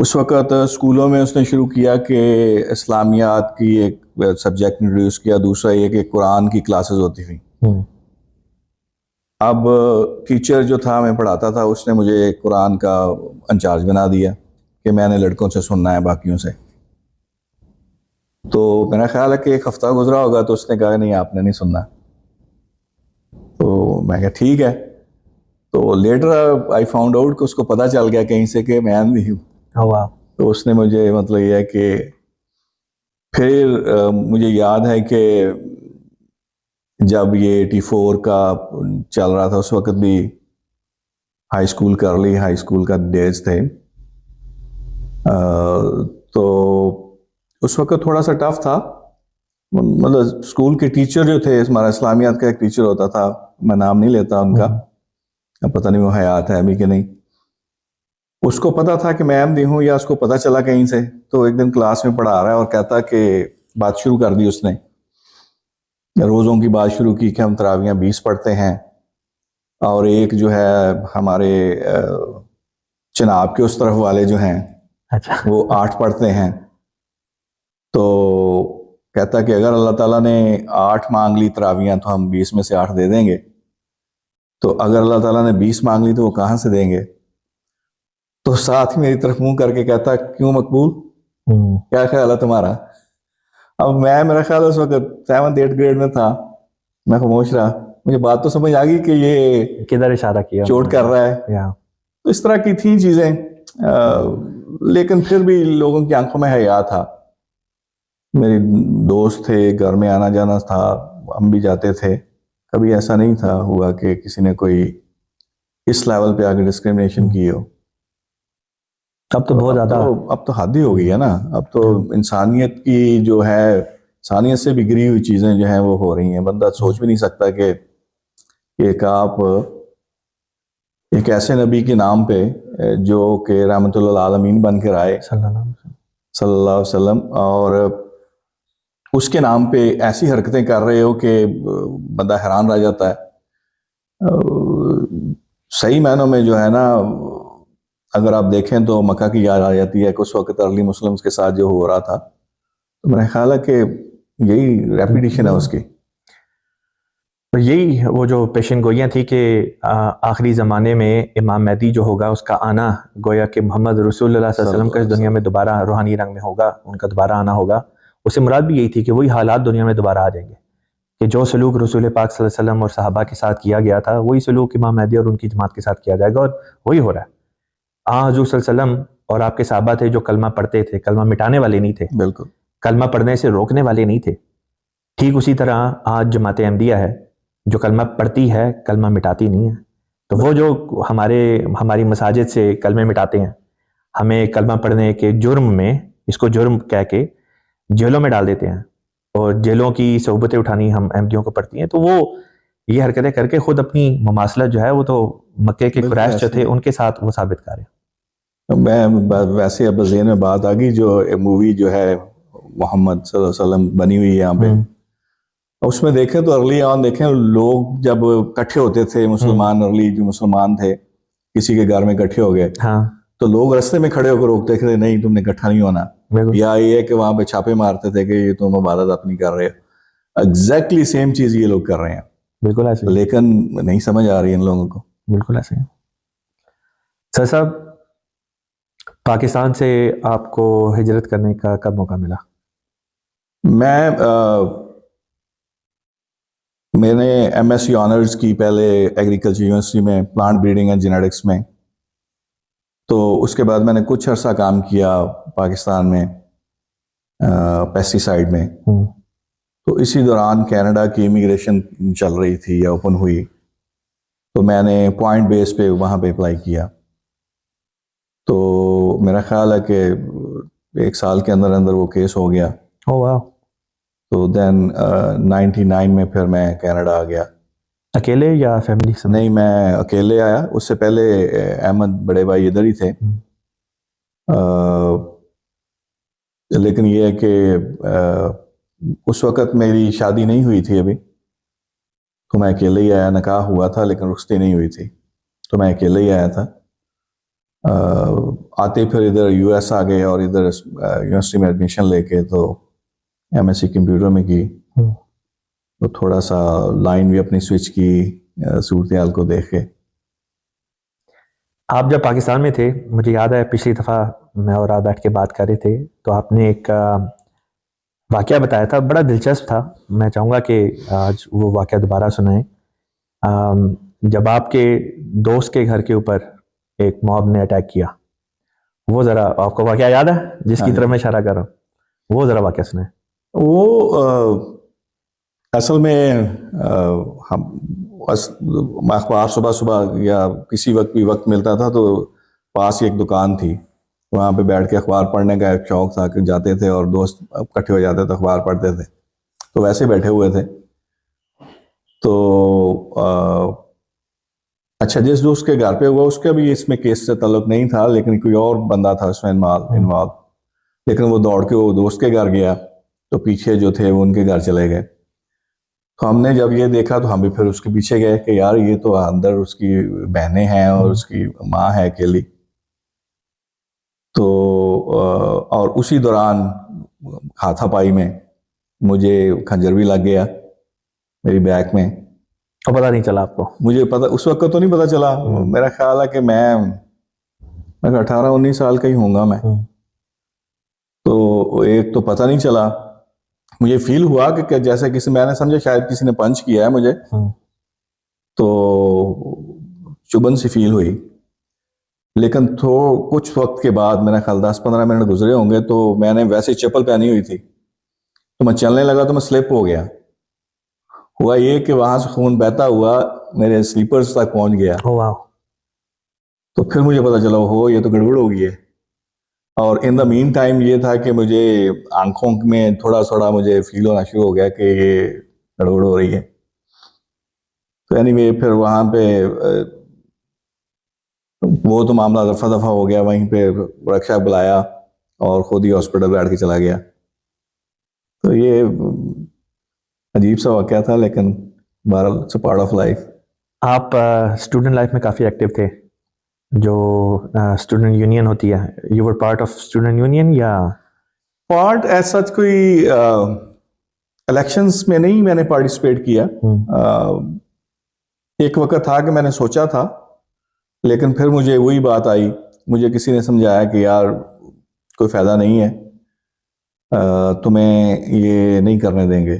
اس وقت اسکولوں میں اس نے شروع کیا کہ اسلامیات کی ایک سبجیکٹ انٹروڈیوس کیا، دوسرا یہ کہ قرآن کی کلاسز ہوتی تھیں. اب ٹیچر جو تھا میں پڑھاتا تھا اس نے مجھے قرآن کا انچارج بنا دیا کہ میں نے لڑکوں سے سننا ہے باقیوں سے. تو میرا خیال ہے کہ ایک ہفتہ گزرا ہوگا تو اس نے کہا نہیں آپ نے نہیں سننا. تو میں کہا ٹھیک ہے. تو لیٹر آئی فاؤنڈ آؤٹ کہ اس کو پتہ چل گیا کہیں سے کہ میں نہیں ہوں. تو اس نے مجھے مطلب یہ ہے کہ پھر مجھے یاد ہے کہ جب یہ 84 کا چل رہا تھا اس وقت بھی ہائی اسکول کرلی ہائی اسکول کا ڈیز تھے. تو اس وقت تھوڑا سا ٹف تھا. مطلب اسکول کے ٹیچر جو تھے، ہمارا اسلامیات کا ایک ٹیچر ہوتا تھا، میں نام نہیں لیتا ان کا، پتہ نہیں وہ حیات ہے ابھی کہ نہیں. اس کو پتا تھا کہ میں احمدی ہوں، یا اس کو پتا چلا کہیں سے، تو ایک دن کلاس میں پڑھا رہا ہے اور کہتا کہ بات شروع کر دی اس نے، روزوں کی بات شروع کی کہ ہم تراویحیں 20 پڑھتے ہیں، اور ایک جو ہے ہمارے چناب کے اس طرف والے جو ہیں وہ 8 پڑھتے ہیں. تو کہتا کہ اگر اللہ تعالیٰ نے 8 مانگ لی تراویحیں تو ہم 20 میں سے 8 دے دیں گے، تو اگر اللہ تعالیٰ نے 20 مانگ لی تو وہ کہاں سے دیں گے؟ تو ساتھ ہی میری طرف منہ کر کے کہتا کیوں مقبول، کیا خیال ہے تمہارا؟ اب میرا خیال اس وقت 7th 8th گریڈ میں تھا، میں خاموش رہا. مجھے بات تو سمجھ آ گئی کہ یہ کدھر اشارہ کیا، چوٹ کر رہا ہے. تو اس طرح کی تھیں چیزیں، لیکن پھر بھی لوگوں کی آنکھوں میں حیا تھا. میرے دوست تھے، گھر میں آنا جانا تھا، ہم بھی جاتے تھے. کبھی ایسا نہیں تھا ہوا کہ کسی نے کوئی اس لیول پہ آگے ڈسکریمنیشن کی ہو. اب تو بہت زیادہ، اب تو حد ہی ہو گئی ہے نا. اب تو انسانیت کی جو ہے، انسانیت سے بھی گری ہوئی چیزیں جو ہیں وہ ہو رہی ہیں. بندہ سوچ بھی نہیں سکتا کہ ایک آپ ایک ایسے نبی کے نام پہ جو کہ رحمت اللہ العالمین بن کر آئے صلی اللہ علیہ وسلم، اور اس کے نام پہ ایسی حرکتیں کر رہے ہو کہ بندہ حیران رہ جاتا ہے. صحیح معنوں میں جو ہے نا، اگر آپ دیکھیں تو مکہ کی یاد آ جاتی ہے کہ اس وقت ارلی مسلمز کے ساتھ جو ہو رہا تھا. تو میرا خیال ہے کہ یہی ریپیٹیشن ہے اس کی. یہی وہ جو پیشن گوئیاں تھی کہ آخری زمانے میں امام مہدی جو ہوگا اس کا آنا، گویا کہ محمد رسول اللہ صلی اللہ علیہ وسلم کا اس دنیا میں دوبارہ روحانی رنگ میں ہوگا، ان کا دوبارہ آنا ہوگا. اس سے مراد بھی یہی تھی کہ وہی حالات دنیا میں دوبارہ آ جائیں گے، کہ جو سلوک رسول پاک صلی اللہ علیہ وسلم اور صحابہ کے ساتھ کیا گیا تھا وہی سلوک امام مہدی اور ان کی جماعت کے ساتھ کیا جائے گا، اور وہی ہو رہا ہے. حضور صلی اللہ علیہ وسلم اور آپ کے صحابہ تھے جو کلمہ پڑھتے تھے، کلمہ مٹانے والے نہیں تھے، بالکل کلمہ پڑھنے سے روکنے والے نہیں تھے. ٹھیک اسی طرح آج جماعت احمدیہ ہے جو کلمہ پڑھتی ہے، کلمہ مٹاتی نہیں ہے. تو وہ جو ہماری مساجد سے کلمے مٹاتے ہیں، ہمیں کلمہ پڑھنے کے جرم میں، اس کو جرم کہہ کے جیلوں میں ڈال دیتے ہیں، اور جیلوں کی صحبتیں اٹھانی ہم احمدیوں کو پڑتی ہیں. تو وہ یہ حرکتیں کر کے خود اپنی مماثلت جو ہے وہ تو مکے کے قریش جو تھے ان کے ساتھ وہ ثابت کر رہے ہیں. میں ویسے اب ذہن میں بات آ گئی، جو مووی جو ہے محمد صلی اللہ علیہ وسلم بنی ہوئی ہے یہاں پہ، اس میں دیکھیں تو ارلی آن دیکھیں لوگ جب اکٹھے ہوتے تھے مسلمان، ارلی جو مسلمان تھے کسی کے گھر میں اکٹھے ہو گئے تو لوگ رستے میں کھڑے ہو کر روکتے تھے نہیں تم نے اکٹھا نہیں ہونا، یا یہ کہ وہاں پہ چھاپے مارتے تھے کہ یہ تم عبادت اپنی کر رہے ہو. ایگزیکٹلی سیم چیز یہ لوگ کر رہے ہیں، بالکل ایسے، لیکن نہیں سمجھ آ رہی ان لوگوں کو. بالکل ایسے. سر صاحب، پاکستان سے آپ کو ہجرت کرنے کا کب موقع ملا؟ میں نے ایم ایس سی آنرز کی پہلے ایگریکلچر یونیورسٹی میں پلانٹ بریڈنگ اینڈ جینیٹکس میں. تو اس کے بعد میں نے کچھ عرصہ کام کیا پاکستان میں پیسٹی سائیڈ میں. تو اسی دوران کینیڈا کی امیگریشن چل رہی تھی یا اوپن ہوئی، تو میں نے پوائنٹ بیس پہ وہاں پہ اپلائی کیا. تو میرا خیال ہے کہ 1 سال کے اندر اندر وہ کیس ہو گیا. تو دین 99 میں پھر میں کینیڈا آ گیا. اکیلے یا فیملی سے؟ نہیں، میں اکیلے آیا. اس سے پہلے احمد بڑے بھائی ادھر ہی تھے، لیکن یہ ہے کہ اس وقت میری شادی نہیں ہوئی تھی ابھی، تو میں اکیلے ہی آیا. نکاح ہوا تھا لیکن رخصتی نہیں ہوئی تھی، تو میں اکیلے ہی آیا تھا. آتے پھر ادھر یو ایس آ گئے اور ادھر یونیورسٹی میں ایڈمیشن لے کے تو ایم ایس سی کمپیوٹر میں کی. تو تھوڑا سا لائن بھی اپنی سوئچ کی صورتحال کو دیکھ کے. آپ جب پاکستان میں تھے، مجھے یاد ہے پچھلی دفعہ میں اور آپ بیٹھ کے بات کر رہے تھے تو آپ نے ایک واقعہ بتایا تھا، بڑا دلچسپ تھا. میں چاہوں گا کہ آج وہ واقعہ دوبارہ سنائیں. جب آپ کے دوست کے گھر کے اوپر ایک موب نے اٹیک کیا، وہ ذرا آپ کو واقعہ یاد ہے جس کی طرف میں اشارہ کر رہا ہوں؟ وہ ذرا واقعہ سنائیں. وہ اصل میں ہم اخبار صبح صبح یا کسی وقت بھی وقت ملتا تھا تو پاس ہی ایک دکان تھی، وہاں پہ بیٹھ کے اخبار پڑھنے کا ایک شوق تھا کہ جاتے تھے اور دوست اکٹھے ہو جاتے تھے، اخبار پڑھتے تھے. تو ویسے بیٹھے ہوئے تھے تو اچھا جس دوست کے گھر پہ ہوا اس کا بھی اس میں کیس سے تعلق نہیں تھا، لیکن کوئی اور بندہ تھا اس میں انوالو. لیکن وہ دوڑ کے وہ دوست کے گھر گیا تو پیچھے جو تھے وہ ان کے گھر چلے گئے. تو ہم نے جب یہ دیکھا تو ہم بھی پھر اس کے پیچھے گئے کہ یار یہ تو اندر اس کی بہنیں ہیں اور اس کی ماں ہے اکیلی. تو اور اسی دوران ہاتھا پائی میں مجھے کھنجر بھی لگ گیا میری بیک میں. اور پتہ نہیں چلا آپ کو؟ مجھے پتہ اس وقت تو نہیں پتہ چلا. میرا خیال ہے کہ میں 18-19 سال کا ہی ہوں گا میں. تو ایک تو پتہ نہیں چلا، مجھے فیل ہوا کہ جیسے میں نے سمجھا شاید کسی نے پنچ کیا ہے مجھے، تو چبھن سی فیل ہوئی. لیکن کچھ وقت کے بعد میرا خیال 10-15 منٹ گزرے ہوں گے تو میں نے ویسے چپل پہنی ہوئی تھی تو میں چلنے لگا تو میں سلپ ہو گیا. ہوا یہ کہ وہاں سے خون بہتا ہوا میرے سلیپرز تک پہنچ گیا. تو پھر مجھے پتا چلا یہ تو گڑبڑ ہو گئی ہے. اور ان دا مین ٹائم یہ تھا کہ مجھے آنکھوں میں تھوڑا تھوڑا مجھے فیل ہونا شروع ہو گیا کہ یہ گڑبڑ ہو رہی ہے. تو اینی وے پھر وہاں پہ وہ تو معاملہ دفعہ دفعہ ہو گیا. وہیں پہ رکشا بلایا اور خود ہی ہاسپٹل بیٹھ کے چلا گیا. تو یہ عجیب سا واقعہ تھا، لیکن بہرحال it's a part of life. آپ اسٹوڈنٹ لائف میں کافی ایکٹیو تھے، جو اسٹوڈنٹ یونین ہوتی ہے. You were part of student union یا پارٹ ایز سچ کوئی الیکشنز میں نہیں میں نے پارٹیسپیٹ کیا. ایک وقت تھا کہ میں نے سوچا تھا، لیکن پھر مجھے وہی بات آئی، مجھے کسی نے سمجھایا کہ یار کوئی فائدہ نہیں ہے، تمہیں یہ نہیں کرنے دیں گے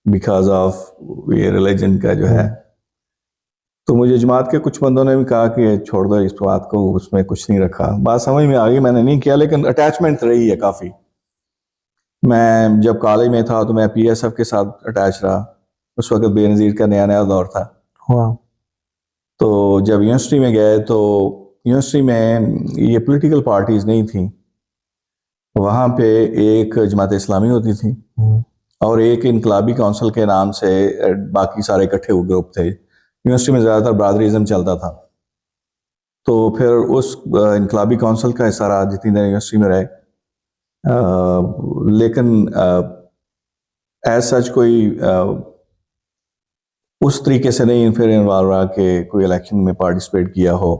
بیکاز آف یہ ریلیجن کا جو ہے. تو مجھے جماعت کے کچھ بندوں نے بھی کہا کہ چھوڑ دو اس بات کو، اس میں کچھ نہیں رکھا. بات سمجھ میں آ گئی، میں نے نہیں کیا، لیکن اٹیچمنٹ رہی ہے کافی. میں جب کالج میں تھا تو میں پی ایس ایف کے ساتھ اٹیچ رہا. اس وقت بے نظیر کا نیا نیا دور تھا. تو جب یونیورسٹی میں گئے تو یونیورسٹی میں یہ پولیٹیکل پارٹیز نہیں تھیں. وہاں پہ ایک جماعت اسلامی ہوتی تھی اور ایک انقلابی کونسل کے نام سے باقی سارے اکٹھے ہوئے گروپ تھے. یونیورسٹی میں زیادہ تر برادریزم چلتا تھا. تو پھر اس انقلابی کونسل کا حصہ رہا جتنی دیر یونیورسٹی میں رہے. لیکن ایز سچ کوئی اس طریقے سے نہیں پھر انوالو رہا کہ کوئی الیکشن میں پارٹیسپیٹ کیا ہو.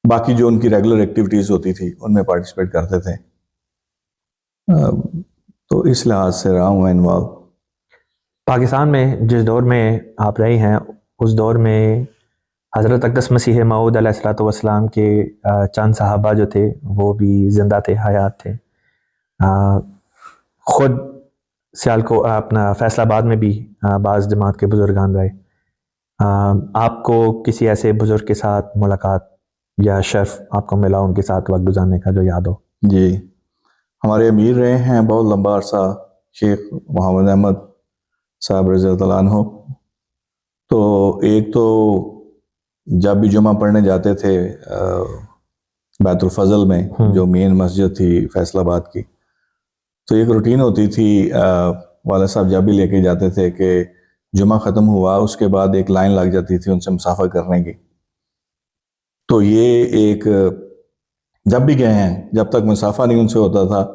باقی جو ان کی ریگولر ایکٹیویٹیز ہوتی تھی ان میں پارٹیسپیٹ کرتے تھے. تو اس لحاظ سے رہا ہوں انوالو. پاکستان میں جس دور میں آپ رہے ہیں اس دور میں حضرت اقدس مسیح موعود علیہ الصلوۃ والسلام کے چند صحابہ جو تھے وہ بھی زندہ تھے، حیات تھے. خود سیالکوٹ اپنا فیصل آباد میں بھی بعض جماعت کے بزرگان رہے. آپ کو کسی ایسے بزرگ کے ساتھ ملاقات یا شرف آپ کو ملا ان کے ساتھ وقت گزارنے کا جو یاد ہو؟ جی، ہمارے امیر رہے ہیں بہت لمبا عرصہ، شیخ محمد احمد صاحب رضی اللہ عنہ. تو ایک تو جب بھی جمعہ پڑھنے جاتے تھے بیت الفضل میں جو مین مسجد تھی فیصل آباد کی، تو ایک روٹین ہوتی تھی والد صاحب جب بھی لے کے جاتے تھے کہ جمعہ ختم ہوا اس کے بعد ایک لائن لگ جاتی تھی ان سے مسافہ کرنے کی. تو یہ ایک جب بھی گئے ہیں جب تک مسافہ نہیں ان سے ہوتا تھا.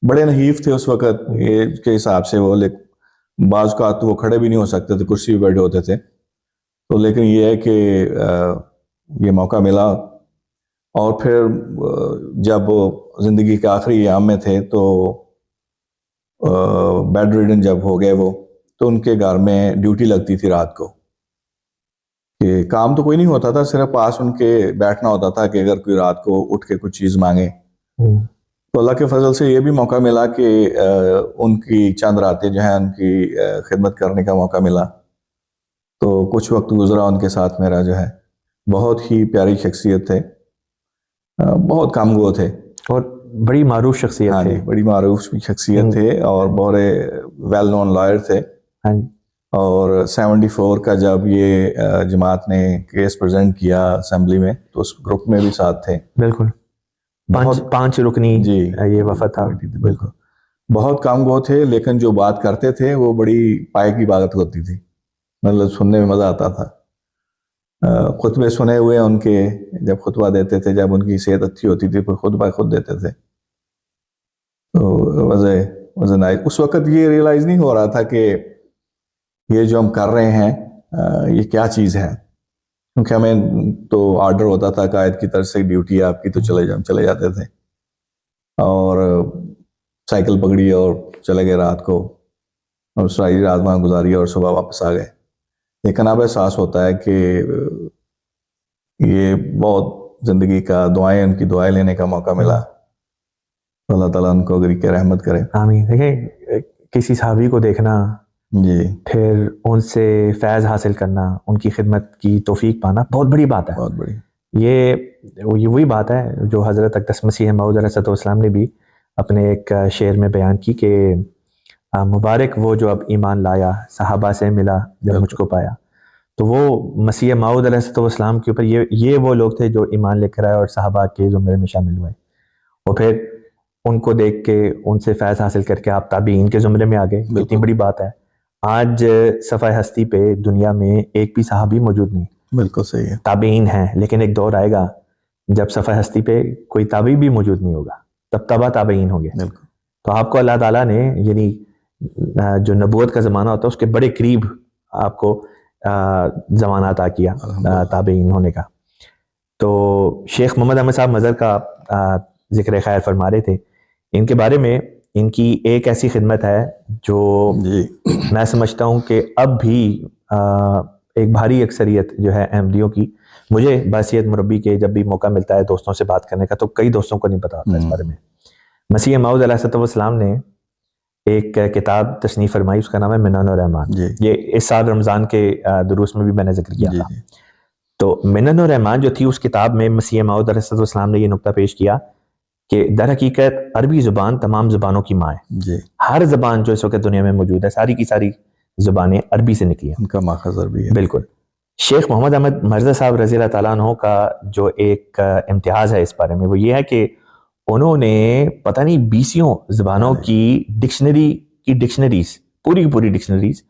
بڑے نحیف تھے اس وقت ایج کے حساب سے وہ، لیکن بعض کا تو وہ کھڑے بھی نہیں ہو سکتے تھے، کرسی بھی بیٹھے ہوتے تھے. تو لیکن یہ ہے کہ یہ موقع ملا اور پھر جب زندگی کے آخری ایام میں تھے تو بیڈ ریڈن جب ہو گئے وہ، تو ان کے گھر میں ڈیوٹی لگتی تھی رات کو، کہ کام تو کوئی نہیں ہوتا تھا، صرف پاس ان کے بیٹھنا ہوتا تھا کہ اگر کوئی رات کو اٹھ کے کچھ چیز مانگے تو اللہ کے فضل سے یہ بھی موقع ملا کہ ان کی چند راتیں جو ہیں ان کی خدمت کرنے کا موقع ملا. تو کچھ وقت گزرا ان کے ساتھ میرا جو ہے. بہت ہی پیاری شخصیت تھے، بہت کام گو تھے اور بڑی معروف شخصیت ہاں تھے. جی، بڑی معروف شخصیت تھے اور بڑے ویل نون لائر تھے. ہاں جی. اور 74 کا جب یہ جماعت نے کیس پریزنٹ کیا اسمبلی میں تو اس گروپ میں بھی ساتھ تھے. بالکل پانچ رکنی جی یہ وفد تھا. بالکل بہت کام گو تھے، لیکن جو بات کرتے تھے وہ بڑی پائے کی بات ہوتی تھی، مطلب سننے میں مزہ آتا تھا. خطبے سنے ہوئے ان کے، جب خطبہ دیتے تھے، جب ان کی صحت اچھی ہوتی تھی پھر خطبہ خود دیتے تھے. تو وزن نائس. اس وقت یہ ریئلائز نہیں ہو رہا تھا کہ یہ جو ہم کر رہے ہیں یہ کیا چیز ہے، کیونکہ ہمیں تو آرڈر ہوتا تھا قائد کی طرف سے ڈیوٹی آپ کی، تو چلے جاتے تھے اور سائیکل پکڑی اور چلے گئے رات کو، اور ساری رات وہاں گزاری اور صبح واپس آ گئے. لیکن اب احساس ہوتا ہے کہ یہ بہت زندگی کا دعائیں، ان کی دعائیں لینے کا موقع ملا. اللہ تعالیٰ ان کو اگر کی رحمت کرے. آمین. دیکھیں کسی صحابی کو دیکھنا جی، پھر ان سے فیض حاصل کرنا، ان کی خدمت کی توفیق پانا بہت بڑی بات ہے. بہت بڑی. یہ وہی بات ہے جو حضرت اقدس مسیح موعود علیہ السلام نے بھی اپنے ایک شعر میں بیان کی کہ مبارک وہ جو اب ایمان لایا، صحابہ سے ملا جب مجھ کو پایا. تو وہ مسیح موعود علیہ السلام کے اوپر یہ وہ لوگ تھے جو ایمان لے کر آئے اور صحابہ کے زمرے میں شامل ہوئے، اور پھر ان کو دیکھ کے ان سے فیض حاصل کر کے آپ تابعین کے زمرے میں آ گئے. اتنی بڑی بات ہے. آج صفحہ ہستی پہ دنیا میں ایک بھی صحابی موجود نہیں. بالکل صحیح ہے. تابعین ہیں، لیکن ایک دور آئے گا جب صفحہ ہستی پہ کوئی تابعی بھی موجود نہیں ہوگا، تب تبع تابعین ہوں گے. بالکل. تو آپ کو اللہ تعالیٰ نے یعنی جو نبوت کا زمانہ ہوتا ہے اس کے بڑے قریب آپ کو زمانہ عطا کیا تابعین ہونے کا. تو شیخ محمد احمد صاحب مظہر کا ذکر خیر فرما رہے تھے. ان کے بارے میں ان کی ایک ایسی خدمت ہے جو میں سمجھتا ہوں کہ اب بھی ایک بھاری اکثریت جو ہے احمدیوں کی، مجھے بحیثیت مربی کے جب بھی موقع ملتا ہے دوستوں سے بات کرنے کا تو کئی دوستوں کو نہیں پتا ہوتا اس بارے میں. مسیح موعود علیہ السلام نے ایک کتاب تصنیف فرمائی، اس کا نام ہے منن الرحمان. یہ اس سال رمضان کے دروس میں بھی میں نے ذکر کیا تھا. تو منن الرحمان جو تھی اس کتاب میں مسیح موعود علیہ السلام نے یہ نقطہ پیش کیا کہ در حقیقت عربی زبان تمام زبانوں کی ماں ہے. ہر زبان جو اس وقت دنیا میں موجود ہے ساری کی ساری زبانیں عربی سے نکلی ہیں، ان کا ماخذ عربی ہے. بالکل. شیخ محمد احمد مرزا صاحب رضی اللہ تعالیٰ عنہ کا جو ایک امتیاز ہے اس بارے میں وہ یہ ہے کہ انہوں نے پتہ نہیں 20 زبانوں کی ڈکشنریز پوری ڈکشنریز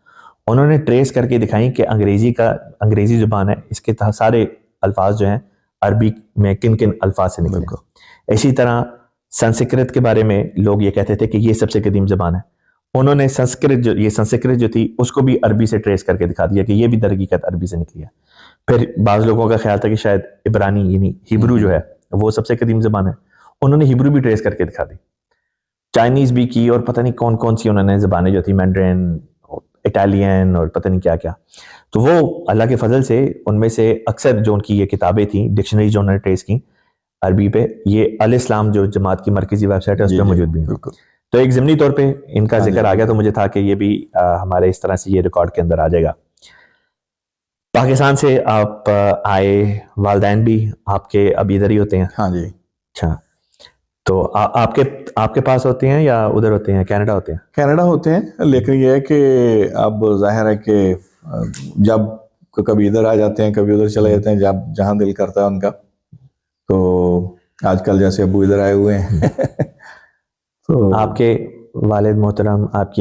انہوں نے ٹریس کر کے دکھائیں کہ انگریزی زبان ہے، اس کے سارے الفاظ جو ہیں عربی میں کن کن الفاظ سے نکلے. اسی طرح سنسکرت کے بارے میں لوگ یہ کہتے تھے کہ یہ سب سے قدیم زبان ہے. انہوں نے سنسکرت جو تھی اس کو بھی عربی سے ٹریس کر کے دکھا دیا کہ یہ بھی در حقیقت عربی سے نکلی ہے. پھر بعض لوگوں کا خیال تھا کہ شاید عبرانی یعنی ہیبرو جو ہے وہ سب سے قدیم زبان ہے، انہوں نے ہیبرو بھی ٹریس کر کے دکھا دی. چائنیز بھی کی اور پتہ نہیں کون کون سی انہوں نے زبانیں جو تھی، مینڈرین، اٹالین اور پتہ نہیں کیا کیا. تو وہ اللہ کے فضل سے ان میں سے اکثر جو ان کی یہ کتابیں تھیں ڈکشنری جو انہوں نے ٹریس کی عربی پہ، یہ الاسلام جو جماعت کی مرکزی ویب سائٹ ہے اس پہ موجود بھی ہیں. تو ایک ضمنی طور پہ ان کا ذکر آ گیا تو مجھے تھا کہ یہ بھی ہمارے اس طرح سے یہ ریکارڈ کے اندر آ جائے گا. پاکستان سے آپ آئے، والدین بھی آپ کے اب ادھر ہی ہوتے ہیں؟ ہاں جی. اچھا، تو آپ کے پاس ہوتے ہیں یا ادھر ہوتے ہیں، کینیڈا ہوتے ہیں؟ کینیڈا ہوتے ہیں، لیکن یہ ہے کہ اب ظاہر ہے کہ جب کبھی ادھر آ جاتے ہیں کبھی ادھر چلے جاتے ہیں، جب جہاں دل کرتا ہے ان کا. تو آج کل جیسے ابو ادھر آئے ہوئے ہیں. تو آپ کے والد محترم، آپ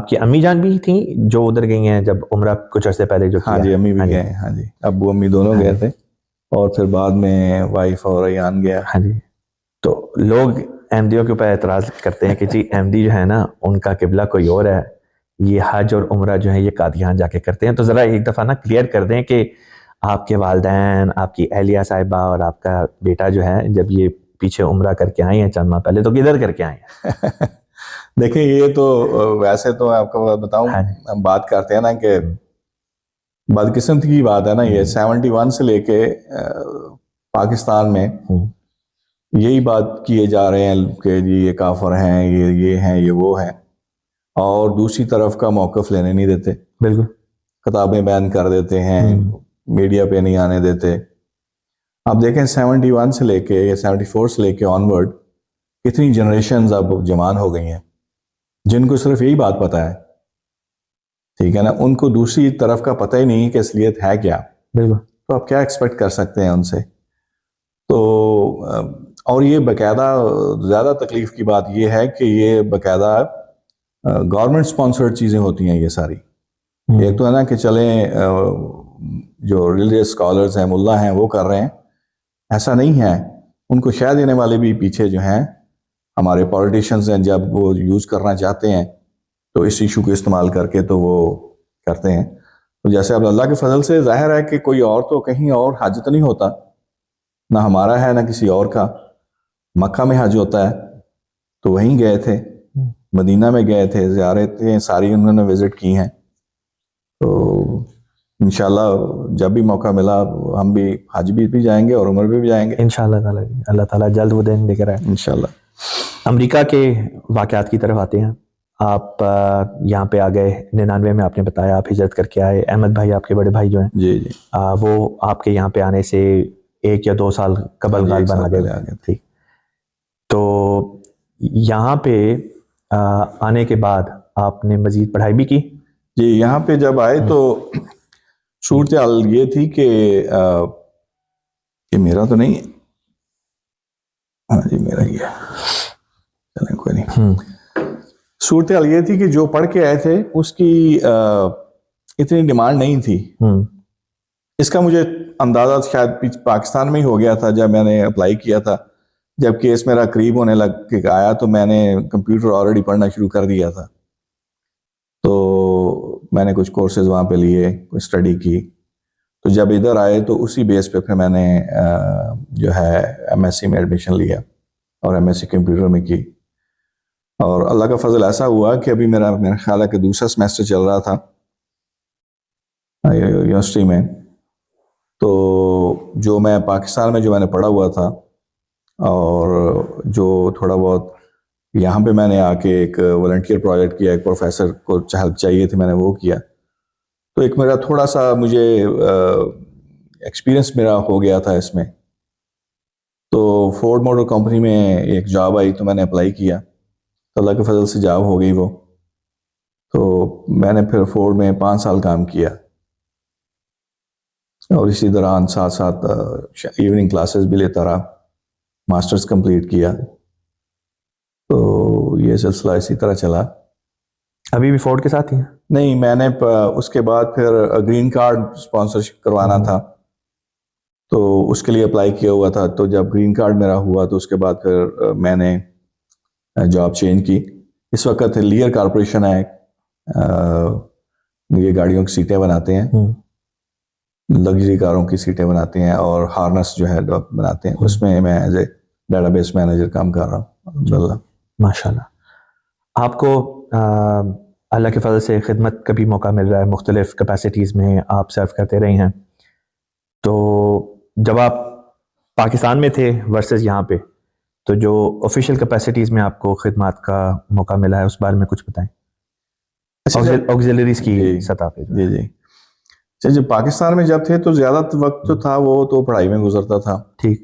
کی امی جان بھی تھیں جو ادھر گئی ہیں جب عمرہ کچھ عرصے پہلے جو کیا؟ ہاں جی، امی بھی گئے ہیں. ہاں جی، ابو امی دونوں گئے تھے اور پھر بعد میں وائف اور ایان گیا. ہاں جی. تو لوگ احمدیوں کے اوپر اعتراض کرتے ہیں کہ جی احمدی جو ہے نا ان کا قبلہ کوئی اور ہے، یہ حج اور عمرہ جو ہے یہ قادیان جا کے کرتے ہیں. تو ذرا ایک دفعہ نا کلیئر کر دیں کہ آپ کے والدین، آپ کی اہلیہ صاحبہ اور آپ کا بیٹا جو ہے جب یہ پیچھے عمرہ کر کے آئے ہیں چند ماہ پہلے، تو کدھر کر کے آئے ہیں؟ دیکھیں یہ تو ویسے تو آپ کو بتاؤں، ہم بات کرتے ہیں نا کہ بدقسمتی کی بات ہے نا، یہ 71 سے لے کے پاکستان میں یہی بات کیے جا رہے ہیں کہ جی یہ کافر ہیں، یہ ہیں، یہ وہ ہیں، اور دوسری طرف کا موقف لینے نہیں دیتے. بالکل. کتابیں بین کر دیتے ہیں، میڈیا پہ نہیں آنے دیتے. آپ دیکھیں 71 سے لے کے یا 74 سے لے کے آنورڈ کتنی جنریشنز اب جوان ہو گئی ہیں جن کو صرف یہی بات پتہ ہے، ٹھیک ہے نا. ان کو دوسری طرف کا پتہ ہی نہیں کہ اصلیت ہے کیا. بالکل. تو آپ کیا ایکسپیکٹ کر سکتے ہیں ان سے؟ تو اور یہ باقاعدہ زیادہ تکلیف کی بات یہ ہے کہ یہ باقاعدہ گورنمنٹ سپانسرڈ چیزیں ہوتی ہیں یہ ساری. ایک تو ہے نا کہ چلیں جو ریلیجیس اسکالرز ہیں، ملا ہیں، وہ کر رہے ہیں، ایسا نہیں ہے. ان کو شاید دینے والے بھی پیچھے جو ہیں ہمارے پولیٹیشنز ہیں، جب وہ یوز کرنا چاہتے ہیں تو اس ایشو کو استعمال کر کے تو وہ کرتے ہیں. تو جیسے اب اللہ کے فضل سے ظاہر ہے کہ کوئی اور تو کہیں اور حج تو نہیں ہوتا، نہ ہمارا ہے نہ کسی اور کا. مکہ میں حج ہوتا ہے تو وہیں گئے تھے، مدینہ میں گئے تھے، زیارتیں ساری انہوں نے وزٹ کی ہیں. تو انشاءاللہ جب بھی موقع ملا ہم بھی حج بھی جائیں گے اور عمر بھی جائیں گے انشاءاللہ تعالیٰ. اللہ تعالیٰ جلد وہ دن لے کر آئے انشاءاللہ. امریکہ کے واقعات کی طرف آتے ہیں. آپ یہاں پہ آ گئے 99 میں، آپ نے بتایا آپ ہجرت کر کے آئے. احمد بھائی آپ کے بڑے بھائی جو ہیں، جی جی وہ آپ کے یہاں پہ آنے سے 1 یا 2 سال قبل غالباً آ گئے. ٹھیک. تو یہاں پہ آنے کے بعد آپ نے مزید پڑھائی بھی کی؟ جی یہاں پہ جب آئے تو صورتحال یہ تھی کہ یہ میرا تو نہیں ہے، ہاں جی میرا ہی ہے، چلیں کوئی نہیں. صورتحال یہ تھی کہ جو پڑھ کے آئے تھے اس کی اتنی ڈیمانڈ نہیں تھی. اس کا مجھے اندازہ شاید پاکستان میں ہی ہو گیا تھا جب میں نے اپلائی کیا تھا. جب کیس میرا قریب ہونے لگ کے آیا تو میں نے کمپیوٹر آلریڈی پڑھنا شروع کر دیا تھا. تو میں نے کچھ کورسز وہاں پہ لیے، اسٹڈی کی. تو جب ادھر آئے تو اسی بیس پہ پھر میں نے جو ہے ایم ایس سی میں ایڈمیشن لیا اور ایم ایس سی کمپیوٹر میں کی. اور اللہ کا فضل ایسا ہوا کہ ابھی میرا خیال ہے کہ دوسرا سیمیسٹر چل رہا تھا یونیورسٹی میں. تو جو میں پاکستان میں جو میں نے پڑھا ہوا تھا اور جو تھوڑا بہت یہاں پہ میں نے آ کے ایک والنٹیئر پروجیکٹ کیا، ایک پروفیسر کو ہیلپ چاہیے تھی، میں نے وہ کیا. تو ایک میرا تھوڑا سا مجھے ایکسپیرینس میرا ہو گیا تھا اس میں. تو فورڈ موٹر کمپنی میں ایک جاب آئی تو میں نے اپلائی کیا، تو اللہ کے فضل سے جاب ہو گئی وہ. تو میں نے پھر فورڈ میں 5 سال کام کیا اور اسی دوران ساتھ ساتھ ایوننگ کلاسز بھی لیتا رہا، ماسٹرز کمپلیٹ کیا. تو یہ سلسلہ اسی طرح چلا. ابھی بھی فورڈ کے ساتھ ہی ہیں؟ نہیں، میں نے اس کے بعد پھر گرین کارڈ اسپانسرشپ کروانا تھا تو اس کے لیے اپلائی کیا ہوا تھا. تو جب گرین کارڈ میرا ہوا تو اس کے بعد پھر میں نے جاب چینج کی. اس وقت لیئر کارپوریشن ہے، یہ گاڑیوں کی سیٹیں بناتے ہیں، لگژری کاروں کی سیٹیں بناتے ہیں اور ہارنس جو ہے بناتے ہیں. اس میں میں as a database manager کام کر رہا ہوں الحمدللہ. ماشاء اللہ. آپ کو اللہ کے فضل سے خدمت کا بھی موقع مل رہا ہے، مختلف کیپیسٹیز میں آپ سرو کرتے رہے ہیں. تو جب آپ پاکستان میں تھے ورسز یہاں پہ، تو جو آفیشیل کیپیسٹیز میں آپ کو خدمات کا موقع ملا ہے اس بارے میں کچھ بتائیں، آکسیلریز کی سطح پہ. جی جی جب پاکستان میں جب تھے تو زیادہ وقت جو تھا وہ تو پڑھائی میں گزرتا تھا. ٹھیک.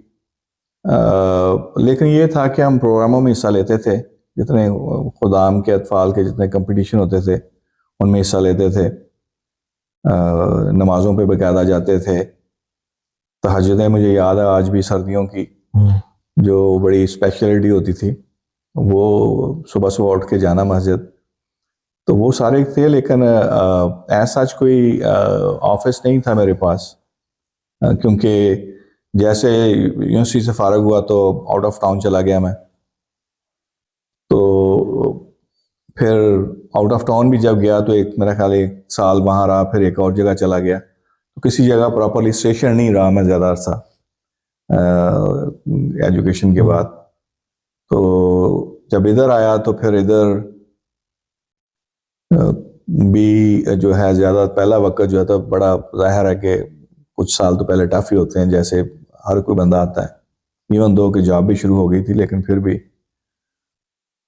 لیکن یہ تھا کہ ہم پروگراموں میں حصہ لیتے تھے، جتنے خدام کے اطفال کے جتنے کمپٹیشن ہوتے تھے ان میں حصہ لیتے تھے، نمازوں پہ باقاعدہ جاتے تھے. تہجدیں مجھے یاد ہے آج بھی، سردیوں کی جو بڑی اسپیشلٹی ہوتی تھی وہ صبح صبح اٹھ کے جانا مسجد. تو وہ سارے تھے، لیکن ایسا کوئی آفس نہیں تھا میرے پاس، کیونکہ جیسے یونیورسٹی سے فارغ ہوا تو آؤٹ آف ٹاؤن چلا گیا میں. تو پھر آؤٹ آف ٹاؤن بھی جب گیا تو ایک میرا خیال 1 سال وہاں رہا، پھر ایک اور جگہ چلا گیا. کسی جگہ پراپرلی اسٹیشن نہیں رہا میں زیادہ عرصہ ایجوکیشن کے بعد. تو جب ادھر آیا تو پھر ادھر بھی جو ہے زیادہ پہلا وقت جو ہے تو بڑا ظاہر ہے کہ کچھ سال تو پہلے ٹف ہی ہوتے ہیں, جیسے ہر کوئی بندہ آتا ہے, ایون دو کہ جاب بھی شروع ہو گئی تھی, لیکن پھر بھی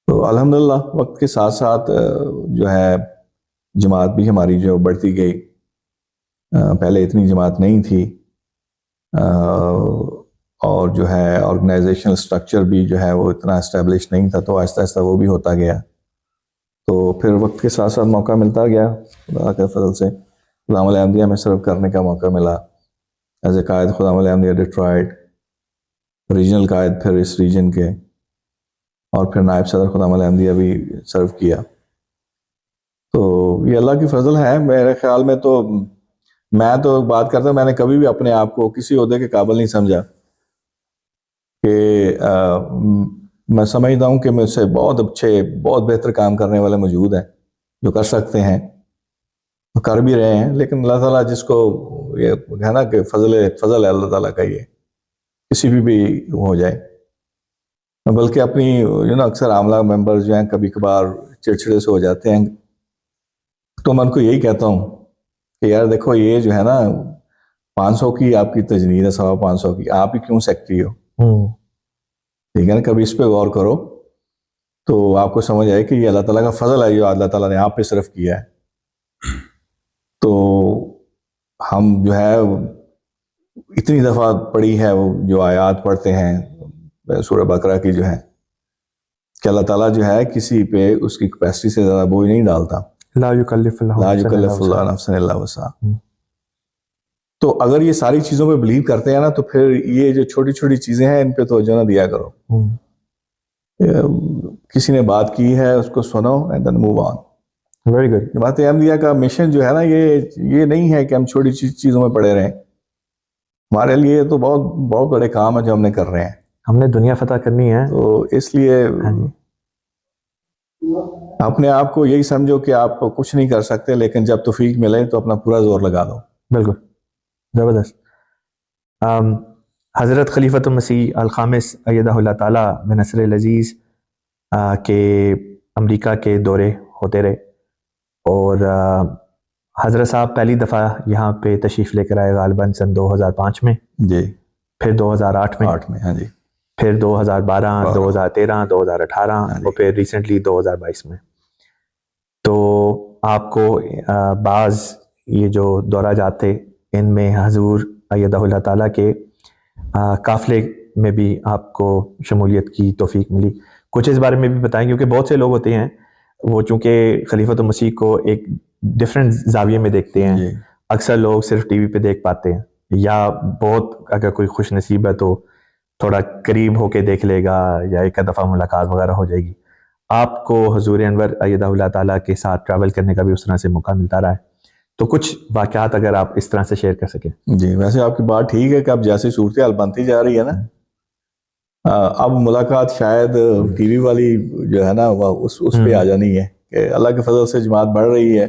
تو الحمدللہ وقت کے ساتھ ساتھ جو ہے جماعت بھی ہماری جو بڑھتی گئی. پہلے اتنی جماعت نہیں تھی, اور جو ہے آرگنائزیشنل اسٹرکچر بھی جو ہے وہ اتنا اسٹیبلش نہیں تھا, تو آہستہ آہستہ وہ بھی ہوتا گیا. تو پھر وقت کے ساتھ ساتھ موقع ملتا گیا خدا کے فضل سے. خدام الحمدیہ میں سرو کرنے کا موقع ملا as a Quaid Khuddam الحمدیہ Detroit, regional قائد پھر اس ریجن کے, اور پھر نائب صدر خدام الحمدیہ بھی سرو کیا. تو یہ اللہ کی فضل ہے. میرے خیال میں تو میں تو بات کرتا ہوں, میں نے کبھی بھی اپنے آپ کو کسی عہدے کے قابل نہیں سمجھا کہ میں سمجھتا ہوں کہ مجھ سے بہت اچھے بہت بہتر کام کرنے والے موجود ہیں جو کر سکتے ہیں, کر بھی رہے ہیں. لیکن اللہ تعالیٰ جس کو یہ ہے نا کہ فضل ہے اللہ تعالیٰ کا, یہ کسی بھی ہو جائے. بلکہ اپنی اکثر عاملہ ممبرز جو ہیں کبھی کبھار چڑچڑے سے ہو جاتے ہیں, تو میں ان کو یہی کہتا ہوں کہ یار دیکھو یہ جو ہے نا 500 کی آپ کی تجنید ہے, 550 کی, آپ ہی کیوں سیکٹری ہو, ٹھیک ہے نا. کبھی اس پہ غور کرو تو آپ کو سمجھ آئے کہ یہ اللہ تعالیٰ کا فضل ہے جو اللہ تعالیٰ نے آپ پہ صرف کیا ہے. تو ہم جو ہے اتنی دفعہ پڑھی ہے وہ جو آیات پڑھتے ہیں سورہ بقرہ کی جو ہے کہ اللہ تعالیٰ جو ہے کسی پہ اس کی کیپیسٹی سے زیادہ بوجھ نہیں ڈالتا. لا یکلف اللہ نفسا الا وسعہا. تو اگر یہ ساری چیزوں پہ بلیو کرتے ہیں نا, تو پھر یہ جو چھوٹی چھوٹی چیزیں ہیں ان پہ توجہ نہ دیا کرو. کسی نے بات کی ہے اس کو سنو and then move on. Very good. Jamaat Ahmadiyya کا مشن جو ہے نا یہ نہیں ہے کہ ہم چھوٹی چیزوں میں پڑے رہیں. ہمارے لیے تو بہت بہت بڑے کام ہے جو ہم نے کر رہے ہیں. ہم نے دنیا فتح کرنی ہے, تو اس لیے اپنے آپ کو یہی سمجھو کہ آپ کچھ نہیں کر سکتے, لیکن جب توفیق ملے تو اپنا پورا زور لگا دو. بالکل زبردست. حضرت خلیفۃ المسیح الخامس ایدہ اللہ تعالیٰ بنصر العزیز کے امریکہ کے دورے ہوتے رہے, اور حضرت صاحب پہلی دفعہ یہاں پہ تشریف لے کر آئے غالباً سن 2005 میں, جی, پھر 2008 میں, ہاں جی, پھر 2012, 2013, 2018, اور پھر ریسنٹلی 2022 میں. تو آپ کو بعض یہ جو دورہ جات تھے ان میں حضور ایدہ اللہ تعالیٰ کے قافلے میں بھی آپ کو شمولیت کی توفیق ملی. کچھ اس بارے میں بھی بتائیں, کیونکہ بہت سے لوگ ہوتے ہیں وہ چونکہ خلیفۃ المسیح کو ایک ڈفرینٹ زاویے میں دیکھتے ہیں. اکثر لوگ صرف ٹی وی پہ دیکھ پاتے ہیں, یا بہت اگر کوئی خوش نصیب ہے تو تھوڑا قریب ہو کے دیکھ لے گا, یا ایک دفعہ ملاقات وغیرہ ہو جائے گی. آپ کو حضور انور ایدہ اللہ تعالیٰ کے ساتھ ٹریول کرنے کا بھی اس طرح سے موقع ملتا رہا ہے, تو کچھ واقعات اگر آپ اس طرح سے شیئر کر سکیں. جی, ویسے آپ کی بات ٹھیک ہے کہ اب جیسی صورتحال بنتی جا رہی ہے نا, اب ملاقات شاید ٹی وی والی جو ہے نا اس پہ آ جانی ہے کہ اللہ کے فضل سے جماعت بڑھ رہی ہے,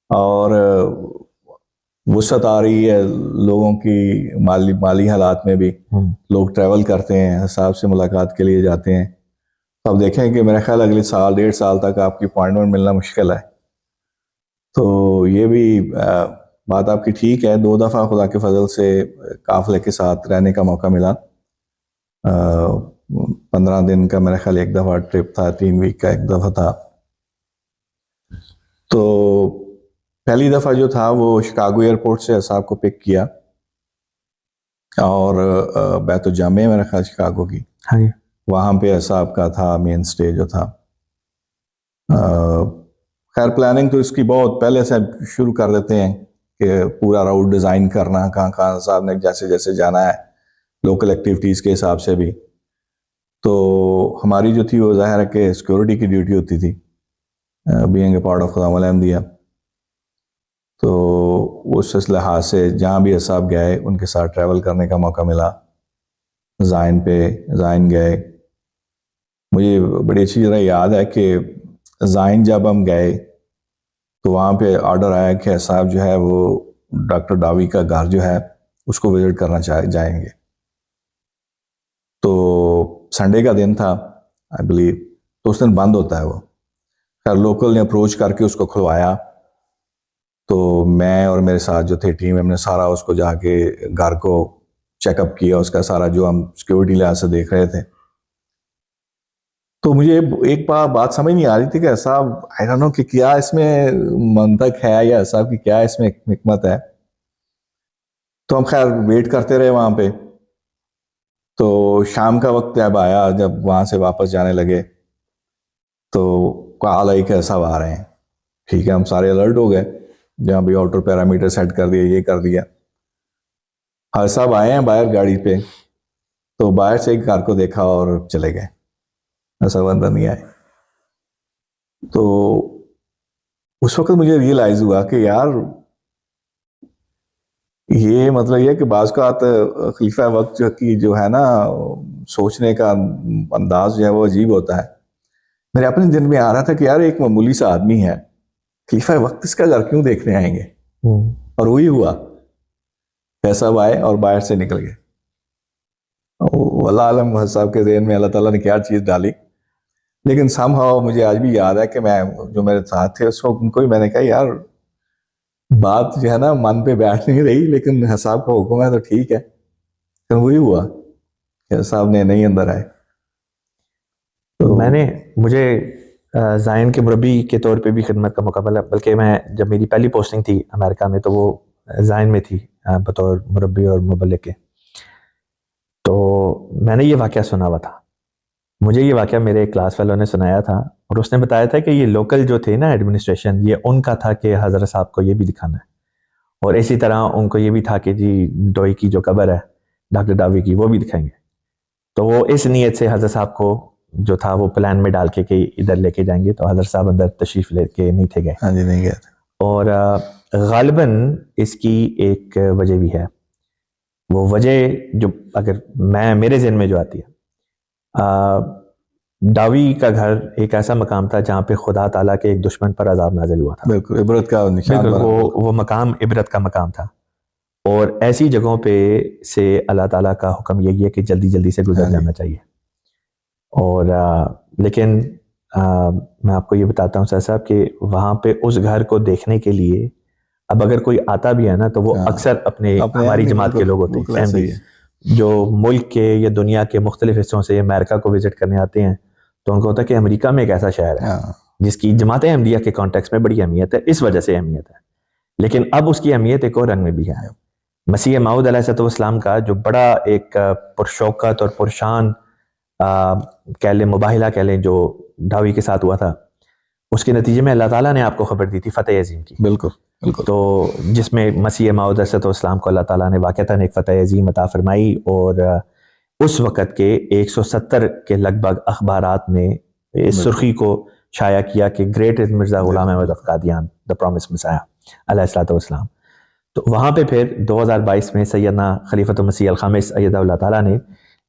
اور وسعت آ رہی ہے لوگوں کی مالی حالات میں بھی. لوگ ٹریول کرتے ہیں, صاحب سے ملاقات کے لیے جاتے ہیں. اب دیکھیں کہ میرا خیال اگلے سال 1.5 سال تک آپ کی اپوائنٹمنٹ ملنا مشکل ہے. تو یہ بھی بات آپ کی ٹھیک ہے. 2 دفعہ خدا کے فضل سے قافلے کے ساتھ رہنے کا موقع ملا. 15 دن کا میرا خیال 1 دفعہ ٹرپ تھا, 3 ویک کا 1 دفعہ تھا. تو پہلی دفعہ جو تھا وہ شکاگو ایئرپورٹ سے صاحب کو پک کیا, اور بیت الجامع میرا خیال شکاگو کی, وہاں پہ صاحب کا تھا مین سٹے جو تھا. خیر پلاننگ تو اس کی بہت پہلے سے شروع کر دیتے ہیں کہ پورا راؤٹ ڈیزائن کرنا, کہاں صاحب نے جیسے جیسے جانا ہے, لوکل ایکٹیویٹیز کے حساب سے بھی. تو ہماری جو تھی وہ ظاہر ہے کہ سیکورٹی کی ڈیوٹی ہوتی تھی, بینگ اے پارٹ آف خدام الحمدیہ. تو اس لحاظ سے جہاں بھی صاحب گئے ان کے ساتھ ٹریول کرنے کا موقع ملا. زائن گئے, مجھے بڑی اچھی طرح یاد ہے کہ زائن جب ہم گئے تو وہاں پہ آرڈر آیا کہ صاحب جو ہے وہ ڈاکٹر ڈاوی کا گھر جو ہے اس کو وزٹ کرنا جائیں گے. تو سنڈے کا دن تھا آئی بلیو, تو اس دن بند ہوتا ہے وہ. خیر لوکل نے اپروچ کر کے اس کو کھلوایا. تو میں اور میرے ساتھ جو تھے ٹیم, ہم نے سارا اس کو جا کے گھر کو چیک اپ کیا, اس کا سارا جو ہم سیکیورٹی لحاظ سے دیکھ رہے تھے. تو مجھے ایک بات سمجھ نہیں آ رہی تھی کہ صاحب آئی ڈونٹ نو کہ کیا اس میں منطق ہے یا صاحب کہ کیا اس میں حکمت ہے. تو ہم خیر ویٹ کرتے رہے وہاں پہ. تو شام کا وقت جب آیا, جب وہاں سے واپس جانے لگے تو کال آئی کہ صاحب آ رہے ہیں. ٹھیک ہے, ہم سارے الرٹ ہو گئے, جہاں بھی آٹو پیرامیٹر سیٹ کر دیا, یہ کر دیا. ہر صاحب آئے ہیں باہر گاڑی پہ, تو باہر سے ایک کار کو دیکھا اور چلے گئے, ایسا اندر نہیں آئے. تو اس وقت مجھے ریئلائز ہوا کہ یار یہ مطلب یہ کہ بعض کا خلیفہ وقت کی جو ہے نا سوچنے کا انداز جو ہے وہ عجیب ہوتا ہے. میرے اپنے دل میں آ رہا تھا کہ یار ایک معمولی سا آدمی ہے, خلیفہ وقت اس کا گھر کیوں دیکھنے آئیں گے. اور وہی ہوا, پیسہ آئے اور باہر سے نکل گئے. اللہ عالم صاحب کے ذہن میں اللہ تعالیٰ نے کیا چیز ڈالی. لیکن سم ہاؤ مجھے آج بھی یاد ہے کہ میں جو میرے ساتھ تھے اس وقت ان کو ہی میں نے کہا یار بات جو ہے نا من پہ بیٹھ نہیں رہی, لیکن حساب کا حکم ہے تو ٹھیک ہے. پھر وہی ہوا کہ صاحب نے نہیں اندر آئے. مجھے زائن کے مربی کے طور پہ بھی خدمت کا موقع ملا, بلکہ میں جب میری پہلی پوسٹنگ تھی امریکہ میں تو وہ زائن میں تھی بطور مربی اور مبلغ کے. تو میں نے یہ واقعہ سنا ہوا تھا. مجھے یہ واقعہ میرے کلاس فیلو نے سنایا تھا, اور اس نے بتایا تھا کہ یہ لوکل جو تھے نا ایڈمنسٹریشن, یہ ان کا تھا کہ حضرت صاحب کو یہ بھی دکھانا ہے, اور اسی طرح ان کو یہ بھی تھا کہ جی ڈوئی کی جو قبر ہے ڈاکٹر ڈاوی کی وہ بھی دکھائیں گے. تو وہ اس نیت سے حضرت صاحب کو جو تھا وہ پلان میں ڈال کے کہ ادھر لے کے جائیں گے, تو حضرت صاحب اندر تشریف لے کے نہیں تھے گئے. ہاں جی, نہیں گئے تھے. اور غالباً اس کی ایک وجہ بھی ہے. وہ وجہ جو اگر میرے ذہن میں جو آتی ہے, ڈاوی کا گھر ایک ایسا مقام تھا جہاں پہ خدا تعالیٰ کے ایک دشمن پر عذاب نازل ہوا تھا. بالکل عبرت کا نشان. وہ مقام عبرت کا مقام تھا, اور ایسی جگہوں پہ سے اللہ تعالیٰ کا حکم یہی ہے کہ جلدی جلدی سے گزر جانا چاہیے. اور لیکن میں آپ کو یہ بتاتا ہوں سر صاحب کہ وہاں پہ اس گھر کو دیکھنے کے لیے اب اگر کوئی آتا بھی ہے نا تو وہ اکثر اپنے ہماری جماعت کے لوگ ہوتے ہیں, فیملی جو ملک کے یا دنیا کے مختلف حصوں سے امریکہ کو وزٹ کرنے آتے ہیں. تو ان کو ہوتا ہے کہ امریکہ میں ایک ایسا شہر ہے جس کی جماعت احمدیہ کے کانٹیکس میں بڑی اہمیت ہے, اس وجہ سے اہمیت ہے. لیکن اب اس کی اہمیت ایک اور رنگ میں بھی ہے. مسیح موعود علیہ السلام کا جو بڑا ایک پرشوکت اور پرشان کہہ لیں مباہلہ کہہ لیں جو ڈاوی کے ساتھ ہوا تھا, اس کے نتیجے میں اللہ تعالیٰ نے آپ کو خبر دی تھی فتح عظیم کی. بالکل بالکل. تو جس میں مسیح موعود علیہ السلام کو اللہ تعالیٰ نے واقعتاً ایک فتح عظیم عطا فرمائی, اور اس وقت کے 170 کے لگ بھگ اخبارات نے اس سرخی کو شائع کیا کہ great Mirza Ghulam Ahmad of Qadian the promised مسیح علیہ السلام. تو وہاں پہ پھر 2022 میں سیدنا خلیفۃ المسیح الخامس ایدہ اللہ تعالیٰ نے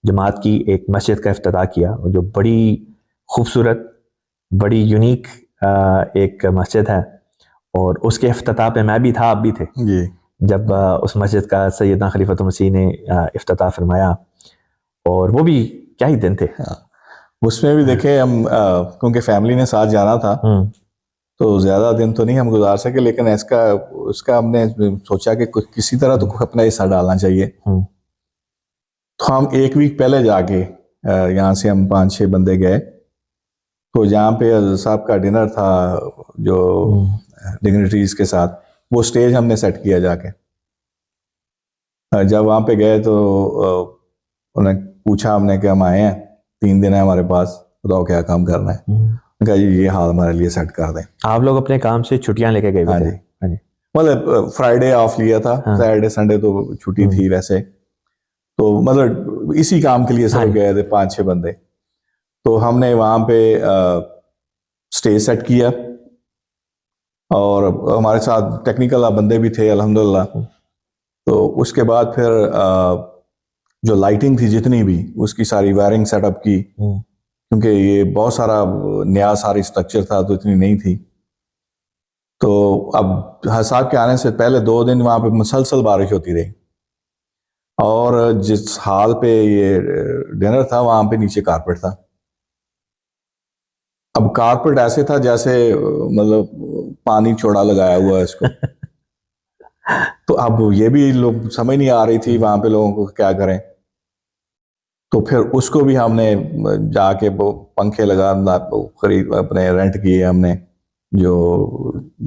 جماعت کی ایک مسجد کا افتتاح کیا, جو بڑی خوبصورت بڑی یونیک ایک مسجد ہے. اور اس کے افتتاح پہ میں بھی تھا, آپ بھی تھے جی, جب اس مسجد کا سیدنا خلیفۃ المسیح نے افتتاح فرمایا, اور وہ بھی کیا ہی دن تھے. اس میں بھی دیکھیں ہم کیونکہ فیملی نے ساتھ جانا تھا تو زیادہ دن تو نہیں ہم گزار سکے, لیکن اس کا ہم نے سوچا کہ کسی طرح تو اپنا حصہ ڈالنا چاہیے. تو ہم ایک ویک پہلے جا کے یہاں سے ہم 5-6 بندے گئے, تو جہاں پہ صاحب کا ڈنر تھا جو ڈگنیٹریز کے ساتھ, وہ اسٹیج ہم نے سیٹ کیا جا کے. جب وہاں پہ گئے تو انہیں پوچھا ہم نے کہ ہم آئے ہیں 3 دن ہے ہمارے پاس, بتاؤ کیا کام کرنا ہے. کہا جی یہ حال ہمارے لیے سیٹ کر دیں. آپ لوگ اپنے کام سے چھٹیاں لے کے گئے؟ ہاں جی, مطلب فرائیڈے آف لیا تھا, سیٹرڈے سنڈے تو چھٹی تھی ویسے, تو مطلب اسی کام کے لیے سب گئے تھے 5-6 بندے. تو ہم نے وہاں پہ اسٹیج سیٹ کیا, اور ہمارے ساتھ ٹیکنیکل بندے بھی تھے الحمدللہ. تو اس کے بعد پھر جو لائٹنگ تھی جتنی بھی اس کی ساری وائرنگ سیٹ اپ کی, کیونکہ یہ بہت سارا نیا ساری اسٹرکچر تھا تو اتنی نہیں تھی. تو اب صاحب کے آنے سے پہلے 2 دن وہاں پہ مسلسل بارش ہوتی رہی، اور جس ہال پہ یہ ڈنر تھا وہاں پہ نیچے کارپیٹ تھا. اب کارپیٹ ایسے تھا جیسے مطلب پانی چھوڑا لگایا ہوا ہے اس کو. تو اب یہ بھی لوگ سمجھ نہیں آ رہی تھی وہاں پہ لوگوں کو کیا کریں. تو پھر اس کو بھی ہم نے جا کے پنکھے لگا خرید اپنے رینٹ کیے ہم نے جو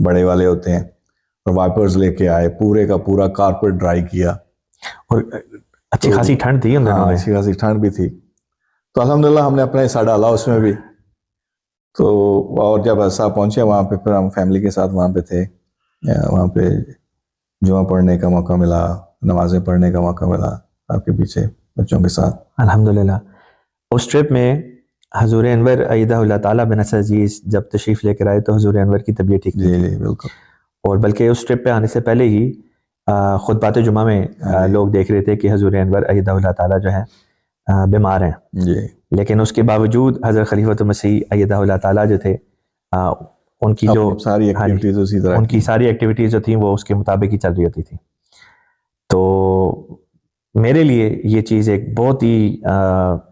بڑے والے ہوتے ہیں، اور وائپرز لے کے آئے، پورے کا پورا کارپیٹ ڈرائی کیا. اور اچھی خاصی ٹھنڈ تھی ان دنوں میں. اچھی خاصی ٹھنڈ بھی تھی. تو الحمدللہ ہم نے اپنا حصہ ڈالا اس میں بھی. تو اور جب ایسا پہنچے وہاں پہ، پھر ہم فیملی کے ساتھ وہاں پہ تھے. وہاں پہ جمعہ پڑھنے کا موقع ملا، نمازیں پڑھنے کا موقع ملا آپ کے پیچھے بچوں کے ساتھ. الحمدللہ اس ٹرپ میں حضور انور ایدہ اللہ تعالیٰ بنصر عزیز جب تشریف لے کر آئے تو حضور انور کی طبیعت ٹھیک نہیں تھی. جی بالکل. اور بلکہ اس ٹرپ پہ آنے سے پہلے ہی خطبات جمعہ میں لوگ دیکھ رہے تھے کہ حضور انور ایدہ اللہ تعالیٰ جو ہے بیمار ہیں. جی. لیکن اس کے باوجود حضرت خلیفۃ المسیح ایدہ اللہ تعالیٰ جو تھے ان کی جو ساری ایکٹیویٹیز اسی طرح ان کی ساری ایکٹیویٹیز جو تھیں وہ اس کے مطابق ہی چل رہی ہوتی تھی. تو میرے لیے یہ چیز ایک بہت ہی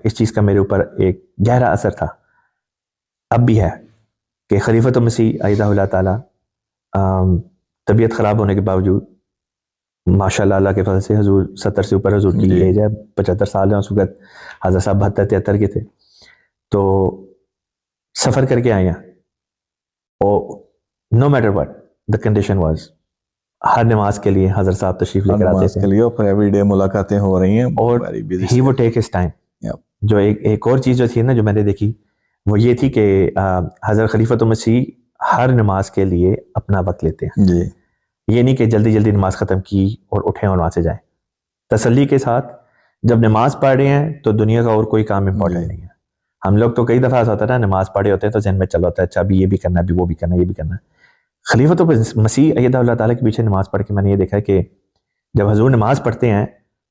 اس چیز کا میرے اوپر ایک گہرا اثر تھا، اب بھی ہے، کہ خلیفۃ المسیح ایدہ اللہ تعالیٰ طبیعت خراب ہونے کے باوجود ماشاء اللہ اللہ کے فضل سے حضور 70 سے اوپر حضور کی ایج ہے، 75 سال ہیں اس وقت، حضرت صاحب 72-73 کے تھے. تو سفر کر کے آئے ہیں، اور no matter what the condition was, ہر نماز کے لیے حضرت صاحب تشریف لے کر آتے تھے، اور ایوری ڈے ملاقاتیں ہو رہی ہیں، اور he would take his time. جو ایک اور چیز جو تھی نا جو میں نے دیکھی وہ یہ تھی کہ حضرت خلیفۃ المسیح ہر نماز کے لیے اپنا وقت لیتے ہیں. جی. یہ نہیں کہ جلدی جلدی نماز ختم کی اور اٹھیں اور وہاں سے جائیں، تسلی کے ساتھ. جب نماز پڑھ رہے ہیں تو دنیا کا اور کوئی کام امپورٹنٹ نہیں ہے. ہم لوگ تو کئی دفعہ ایسا ہوتا ہے نا، نماز پڑھے ہوتے ہیں تو ذہن میں چل ہوتا ہے اچھا ابھی یہ بھی کرنا ہے، ابھی وہ بھی کرنا ہے، یہ بھی کرنا ہے. خلیفۃ المسیح ایدہ اللہ تعالیٰ کے پیچھے نماز پڑھ کے میں نے یہ دیکھا کہ جب حضور نماز پڑھتے ہیں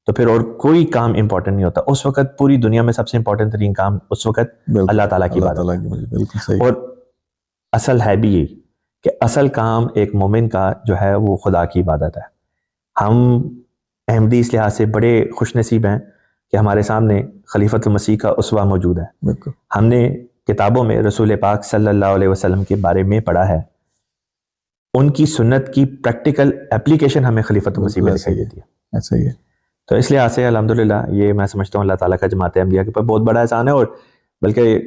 تو پھر اور کوئی کام امپورٹنٹ نہیں ہوتا. اس وقت پوری دنیا میں سب سے امپورٹنٹ ترین کام اس وقت اللہ تعالیٰ کی عبادت. اور اصل ہے بھی یہی کہ اصل کام ایک مومن کا جو ہے وہ خدا کی عبادت ہے. ہم احمدی اس لحاظ سے بڑے خوش نصیب ہیں کہ ہمارے سامنے خلیفۃ المسیح کا اسوہ موجود ہے. ہم نے کتابوں میں رسول پاک صلی اللہ علیہ وسلم کے بارے میں پڑھا ہے، ان کی سنت کی پریکٹیکل اپلیکیشن ہمیں خلیفۃ المسیح میں دکھائی دیتی ہے. ایسا ہی ہے. تو اس لحاظ سے الحمدللہ یہ میں سمجھتا ہوں اللہ تعالیٰ کا جماعت احمدیہ کے اوپر بہت بڑا احسان ہے. اور بلکہ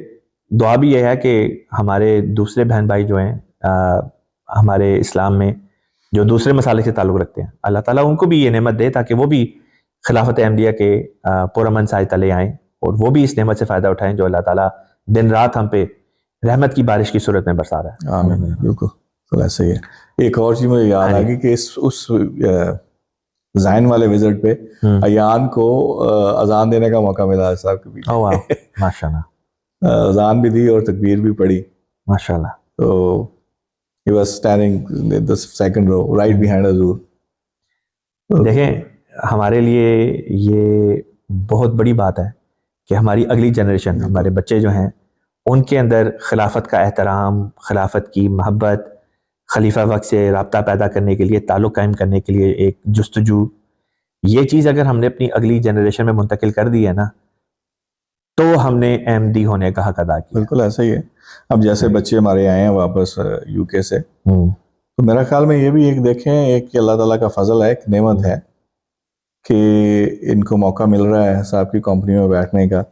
دعا بھی یہ ہے کہ ہمارے دوسرے بہن بھائی جو ہیں ہمارے اسلام میں جو دوسرے مسالے سے تعلق رکھتے ہیں، اللہ تعالیٰ ان کو بھی یہ نعمت دے تاکہ وہ بھی خلافت احمدیہ کے پرامن سائے تلے آئیں اور وہ بھی اس نعمت سے فائدہ اٹھائیں جو اللہ تعالیٰ دن رات ہم پہ رحمت کی بارش کی صورت میں برسا رہا ہے. آمین. بالکل ایسا ہی ہے. ایک اور چیز مجھے یاد آ گئی کہ اس زائن والے وزٹ پہ ایان کو اذان دینے کا موقع ملا صاحب کے پیچھے. ماشاءاللہ اذان بھی دی اور تکبیر بھی پڑھی ماشاءاللہ. تو he was standing in the second row right behind حضور. دیکھیں ہمارے لیے یہ بہت بڑی بات ہے کہ ہماری اگلی جنریشن، ہمارے بچے جو ہیں ان کے اندر خلافت کا احترام، خلافت کی محبت، خلیفہ وقت سے رابطہ پیدا کرنے کے لیے، تعلق قائم کرنے کے لیے ایک جستجو، یہ چیز اگر ہم نے اپنی اگلی جنریشن میں منتقل کر دی ہے نا تو ہم نے احمدی ہونے کا حق ادا کیا. بالکل ایسا ہی ہے. اب جیسے بچے ہمارے آئے ہیں واپس یو کے سے، تو میرا خیال میں یہ بھی ایک دیکھیں ایک اللہ تعالیٰ کا فضل ہے، ایک نعمت ہے کہ ان کو موقع مل رہا ہے صاحب کی کمپنی میں بیٹھنے کا.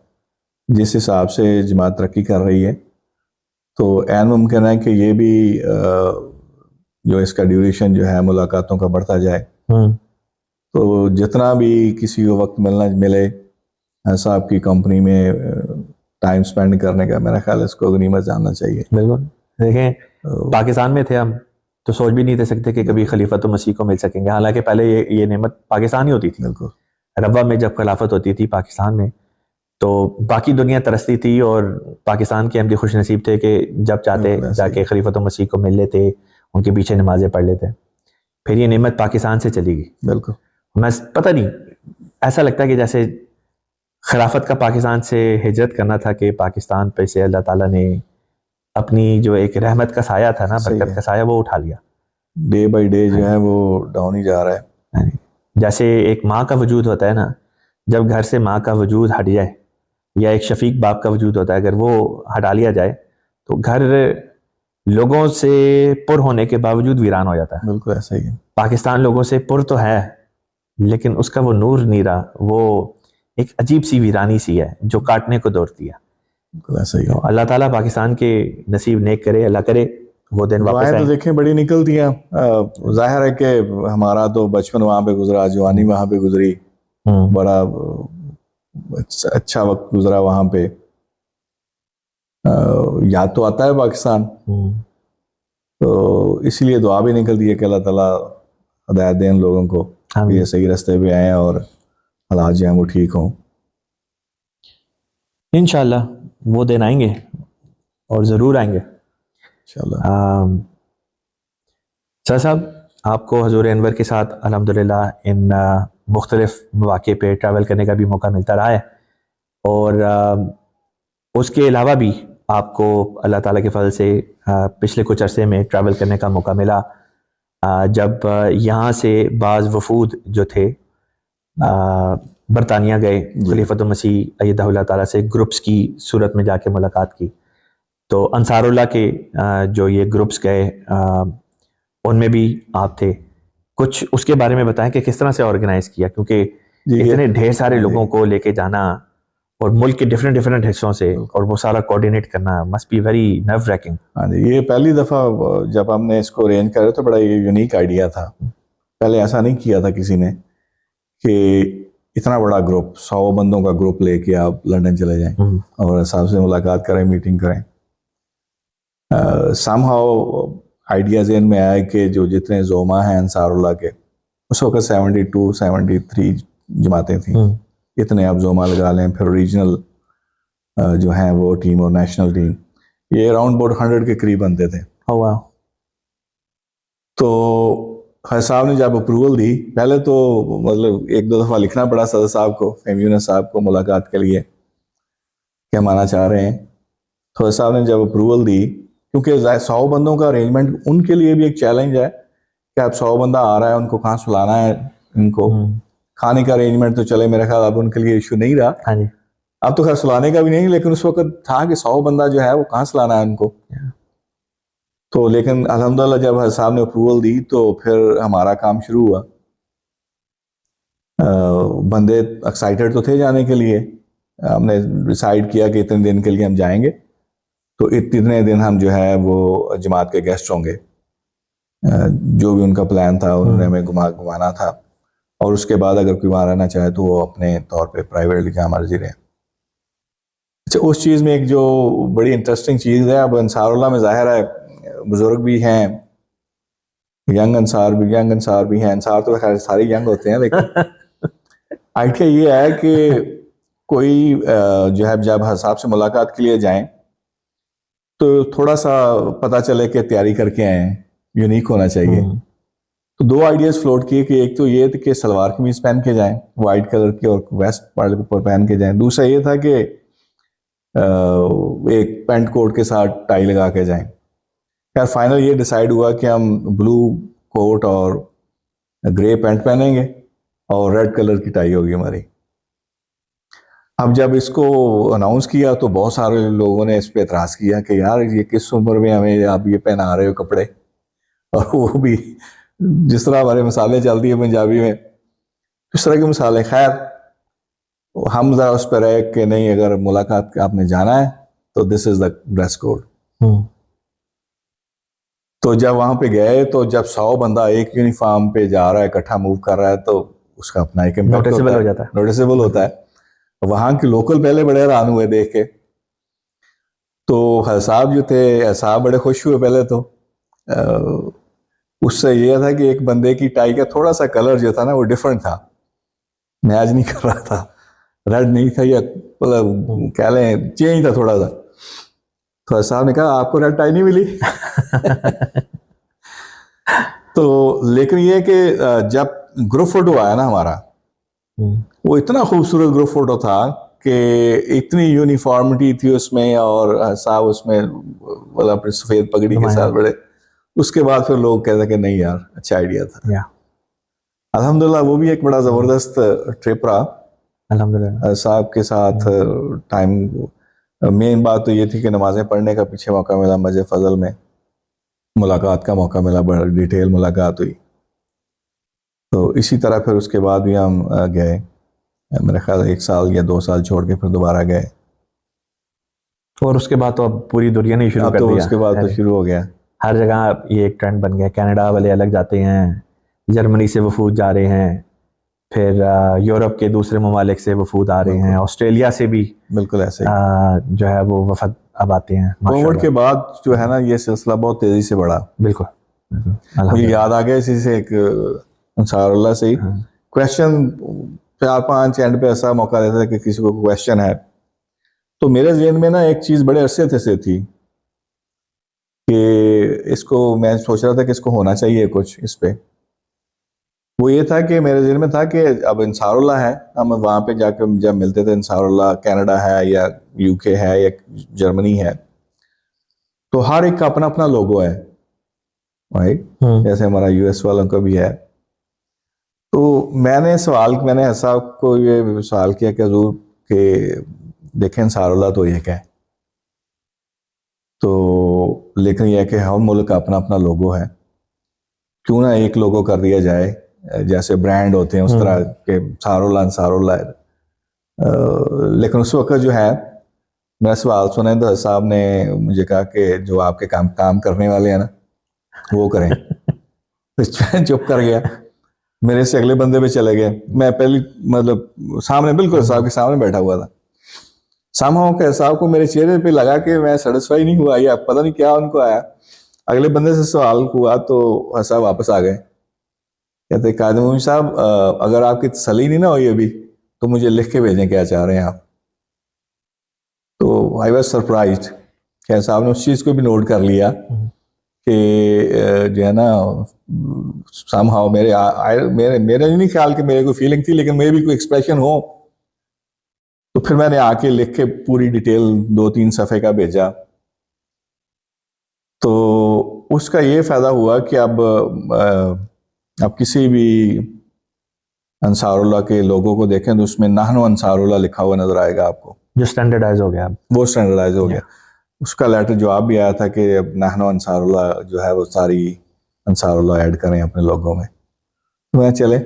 جس حساب سے جماعت ترقی کر رہی ہے تو عین ممکن ہے کہ یہ بھی جو اس کا ڈیوریشن جو ہے ملاقاتوں کا بڑھتا جائے. تو جتنا بھی کسی کو وقت ملے صاحب کی کمپنی میں ٹائم سپینڈ کرنے کا، میرا خیال اس کو غنیمت جاننا چاہیے. بالکل. دیکھیں پاکستان میں تھے ہم تو سوچ بھی نہیں دے سکتے کہ کبھی خلیفۃ المسیح کو مل سکیں گے، حالانکہ پہلے یہ نعمت پاکستان ہی ہوتی تھی. بالکل. روا میں جب خلافت ہوتی تھی پاکستان میں تو باقی دنیا ترستی تھی اور پاکستان کے احمدی خوش نصیب تھے کہ جب چاہتے جا کے خلیفۃ المسیح کو مل لیتے، ان کے پیچھے نمازیں پڑھ لیتے. پھر یہ نعمت پاکستان سے چلی گئی. بالکل. میں پتہ نہیں، ایسا لگتا ہے کہ جیسے خلافت کا پاکستان سے ہجرت کرنا تھا کہ پاکستان پہ سے اللہ تعالیٰ نے اپنی جو ایک رحمت کا سایہ تھا نا، برکت کا سایہ، وہ اٹھا لیا. ڈے بائی ڈے جو ہے وہ ڈاؤن ہی جا رہا ہے. جیسے ایک ماں کا وجود ہوتا ہے نا, جب گھر سے ماں کا وجود ہٹ جائے, یا ایک شفیق باپ کا وجود ہوتا ہے, اگر وہ ہٹا لیا جائے تو گھر لوگوں سے پر ہونے کے باوجود ویران ہو جاتا ہے. بالکل ایسا ہی ہے. پاکستان لوگوں سے پر تو ہے, لیکن اس کا وہ نور نہیں رہا, وہ ایک عجیب سی ویرانی سی ہے جو کاٹنے کو دوڑتی ہے. بالکل ایسا ہی ہے. تو اللہ تعالیٰ پاکستان کے نصیب نیک کرے, اللہ کرے وہ دن واپس دعائیں آئیں. تو دیکھیں بڑی نکلتی ہیں. ظاہر ہے کہ ہمارا تو بچپن وہاں پہ گزرا, جوانی وہاں پہ گزری, بڑا اچھا وقت گزرا وہاں پہ. یاد تو آتا ہے پاکستان, تو اسی لیے دعا بھی نکلتی ہے کہ اللہ تعالیٰ ہدایت دیں لوگوں کو, یہ صحیح راستے پہ آئیں اور حالات جو ہیں وہ ٹھیک ہوں. انشاءاللہ وہ دن آئیں گے, اور ضرور آئیں گے انشاءاللہ. سر صاحب, آپ کو حضور انور کے ساتھ الحمدللہ ان مختلف مواقع پہ ٹریول کرنے کا بھی موقع ملتا رہا ہے, اور اس کے علاوہ بھی آپ کو اللہ تعالیٰ کے فضل سے پچھلے کچھ عرصے میں ٹریول کرنے کا موقع ملا, جب یہاں سے بعض وفود جو تھے برطانیہ گئے, خلیفۃ المسیح ایدہ اللہ تعالیٰ سے گروپس کی صورت میں جا کے ملاقات کی. تو انصار اللہ کے جو یہ گروپس گئے ان میں بھی آپ تھے. کچھ اس کے بارے میں بتائیں کہ کس طرح سے آرگنائز کیا, کیونکہ اتنے ڈھیر سارے لوگوں کو لے کے جانا اور ملک کے ڈفرینٹ حصوں سے, اور وہ سارا کوآرڈینیٹ کرنا must be very nerve wracking. ہاں جی, یہ پہلی دفعہ جب ہم نے اس کو ارینج کرا تو بڑا یونیک آئیڈیا تھا. پہلے ایسا نہیں کیا تھا کسی نے کہ اتنا بڑا گروپ, 100 بندوں کا گروپ لے کے آپ لنڈن چلے جائیں اور صاحب سے ملاقات کریں, میٹنگ کریں. سم ہاؤ آئیڈیا ذہن میں آیا کہ جو جتنے زوما ہیں انصار اللہ کے, اس وقت 72 73 جماعتیں تھیں, اتنے آپ زوما لگا لیں, پھر ریجنل جو ہیں وہ ٹیم اور نیشنل ٹیم, یہ اراؤنڈ اباؤٹ 100 کے قریب بنتے تھے. تو خیر صاحب نے جب اپروول دی, پہلے تو مطلب 1-2 دفعہ لکھنا پڑا صدر صاحب کو, فہیم یونس صاحب کو ملاقات کے لیے کہ ہم آنا چاہ رہے ہیں. تو صاحب نے جب اپروول دی, کیونکہ 100 بندوں کا ارینجمنٹ ان کے لیے بھی ایک چیلنج ہے کہ اب 100 بندہ آ رہا ہے, ان کو کہاں سلانا ہے, ان کو کھانے کا ارینجمنٹ تو چلے میرے خیال اب ان کے لیے ایشو نہیں رہا. اب تو خیر سلانے کا بھی نہیں, لیکن اس وقت تھا کہ 100 بندہ جو ہے وہ کہاں سلانا ہے ان کو. تو لیکن الحمدللہ جب حضرت صاحب نے اپروول دی تو پھر ہمارا کام شروع ہوا. بندے ایکسائٹیڈ تو تھے جانے کے لیے, ہم نے ڈیسائیڈ کیا کہ اتنے دن کے لیے ہم جائیں گے, تو اتنے دن ہم جو ہے وہ جماعت کے گیسٹ ہوں گے. جو بھی ان کا پلان تھا انہوں نے ہمیں گھمانا تھا, اور اس کے بعد اگر کوئی وہاں رہنا چاہے تو وہ اپنے طور پہ پرائیویٹلی جہاں مرضی رہے. اچھا, اس چیز میں ایک جو بڑی انٹرسٹنگ چیز ہے, اب انصار اللہ میں ظاہر ہے بزرگ بھی ہیں, ینگ انصار بھی ہیں. انصار تو خیر سارے ینگ ہوتے ہیں, لیکن آئیڈیا یہ ہے کہ کوئی جو ہے جب حضرت سے ملاقات کے لیے جائیں تو تھوڑا سا پتہ چلے کہ تیاری کر کے آئے ہیں, یونیک ہونا چاہیے. تو 2 آئیڈیاز فلوٹ کیے کہ ایک تو یہ تھا کہ سلوار قمیض پہن کے جائیں وائٹ کلر کی, اور ویسٹ پر پہن کے جائیں. دوسرا یہ تھا کہ ایک پینٹ کوٹ کے ساتھ ٹائی لگا کے جائیں. خیر فائنل یہ ڈیسائیڈ ہوا کہ ہم بلو کوٹ اور گرے پینٹ پہنیں گے اور ریڈ کلر کی ٹائی ہوگی ہماری. اب جب اس کو اناؤنس کیا تو بہت سارے لوگوں نے اس پہ اعتراض کیا کہ یار یہ کس عمر میں ہمیں آپ یہ پہنا رہے ہو کپڑے, اور وہ بھی جس طرح ہمارے مسالے چلتی ہیں پنجابی میں اس طرح کے مسالے. خیر ہم ذرا اس پہ رہے کہ نہیں, اگر ملاقات آپ نے جانا ہے تو دس از دا ڈریس کوڈ. تو جب وہاں پہ گئے تو جب 100 بندہ ایک یونیفارم پہ جا رہا ہے, اکٹھا موو کر رہا ہے, تو اس کا اپنا ایک نوٹیسیبل ہوتا ہے. وہاں کے لوکل پہلے بڑے حیران ہوئے دیکھ کے. تو حضرت صاحب جو تھے, صاحب بڑے خوش ہوئے. پہلے تو اس سے یہ تھا کہ ایک بندے کی ٹائی کا تھوڑا سا کلر جو تھا نا وہ ڈیفرنٹ تھا, میچ نہیں کر رہا تھا, ریڈ نہیں تھا, یا کہہ لیں چینج تھا تھوڑا سا. تو حضرت صاحب نے کہا آپ کو ریڈ ٹائی نہیں ملی. تو لیکن یہ کہ جب گروپ فوٹو آیا نا ہمارا, وہ اتنا خوبصورت گروپ فوٹو تھا کہ اتنی یونیفارمٹی تھی اس میں, اور صاحب اس میں اپنی سفید پگڑی کے ساتھ بڑے اس کے بعد پھر لوگ کہتے کہ نہیں یار اچھا آئیڈیا تھا. یا الحمدللہ وہ بھی ایک بڑا زبردست ٹرپ رہا الحمدللہ. صاحب کے ساتھ. ٹائم مین بات تو یہ تھی کہ نمازیں پڑھنے کا پیچھے موقع ملا, مجھے فضل میں ملاقات کا موقع ملا, بڑا ڈیٹیل ملاقات ہوئی. تو اسی طرح پھر اس کے بعد بھی ہم گئے, میرے خیال 1 سال یا 2 سال چھوڑ کے پھر دوبارہ گئے. اور اس کے بعد تو اب پوری دنیا نے شروع اب کر تو دیا. اس کے بعد تو شروع ہو گیا. ہر جگہ یہ ایک ٹرینڈ بن گیا. کینیڈا والے الگ جاتے ہیں, جرمنی سے وفود جا رہے ہیں, پھر یورپ کے دوسرے ممالک سے وفود آ رہے ہیں, آسٹریلیا سے بھی بالکل ایسے جو ہے وہ وفد اب آتے ہیں. کووڈ کے بعد جو ہے نا یہ سلسلہ بہت تیزی سے بڑھا. بالکل مجھے یاد آ گیا اسی سے ایک انصار اللہ سے ہی کویشچن 4-5 اینڈ پہ ایسا موقع دیتا ہے کہ کسی کو کویشچن ہے, تو میرے ذہن میں نا ایک چیز بڑے عرصے سے تھی کہ اس کو میں سوچ رہا تھا کہ اس کو ہونا چاہیے کچھ اس پہ. وہ یہ تھا کہ میرے ذہن میں تھا کہ اب انصار اللہ ہے, ہم وہاں پہ جا کے جب ملتے تھے انصار اللہ کینیڈا ہے یا UK ہے یا جرمنی ہے, تو ہر ایک کا اپنا اپنا لوگو ہے, جیسے ہمارا US والوں کا بھی ہے. تو میں نے ایسا کو یہ سوال کیا کہ حضور کہ دیکھیں انصار اللہ تو ایک ہے, تو لیکن یہ کہ ہر ملک کا اپنا اپنا لوگو ہے, کیوں نہ ایک لوگو کر دیا جائے, جیسے برانڈ ہوتے ہیں اس طرح کہ انصار اللہ ہے. لیکن اس وقت جو ہے میرا سوال سنے تو صاحب نے مجھے کہا کہ جو آپ کے کام کرنے والے ہیں نا وہ کریں. چپ کر گیا, میرے سے اگلے بندے پہ چلے گئے. میں پہلی مطلب سامنے بالکل صاحب کے سامنے بیٹھا ہوا تھا. سامنے صاحب کو میرے چہرے پہ لگا کہ میں سیٹسفائی نہیں ہوا, یا پتہ نہیں کیا ان کو آیا. اگلے بندے سے سوال ہوا تو صاحب واپس آ گئے, کہتے قائد مومن صاحب اگر آپ کی تسلی نہیں نہ ہوئی ابھی تو مجھے لکھ کے بھیجیں کیا چاہ رہے ہیں آپ. تو آئی واز سرپرائزڈ کہ صاحب نے اس چیز کو بھی نوٹ کر لیا کہ جو ہے نا سم ہاؤ میرے نہیں خیال کہ میرے کوئی فیلنگ تھی, لیکن میرے بھی کوئی ایکسپریشن ہو. تو پھر میں نے آ کے لکھ کے پوری ڈیٹیل 2-3 صفحے کا بھیجا. تو اس کا یہ فائدہ ہوا کہ اب کسی بھی انصار اللہ کے لوگوں کو دیکھیں تو اس میں نحن انصار اللہ لکھا ہوا نظر آئے گا آپ کو, جو سٹینڈرڈائز ہو گیا. وہ سٹینڈرڈائز ہو گیا. اس کا لیٹر جواب بھی آیا تھا کہ اب نحن انصار اللہ جو ہے وہ ساری انصار اللہ ایڈ کریں اپنے لوگوں میں. میں چلے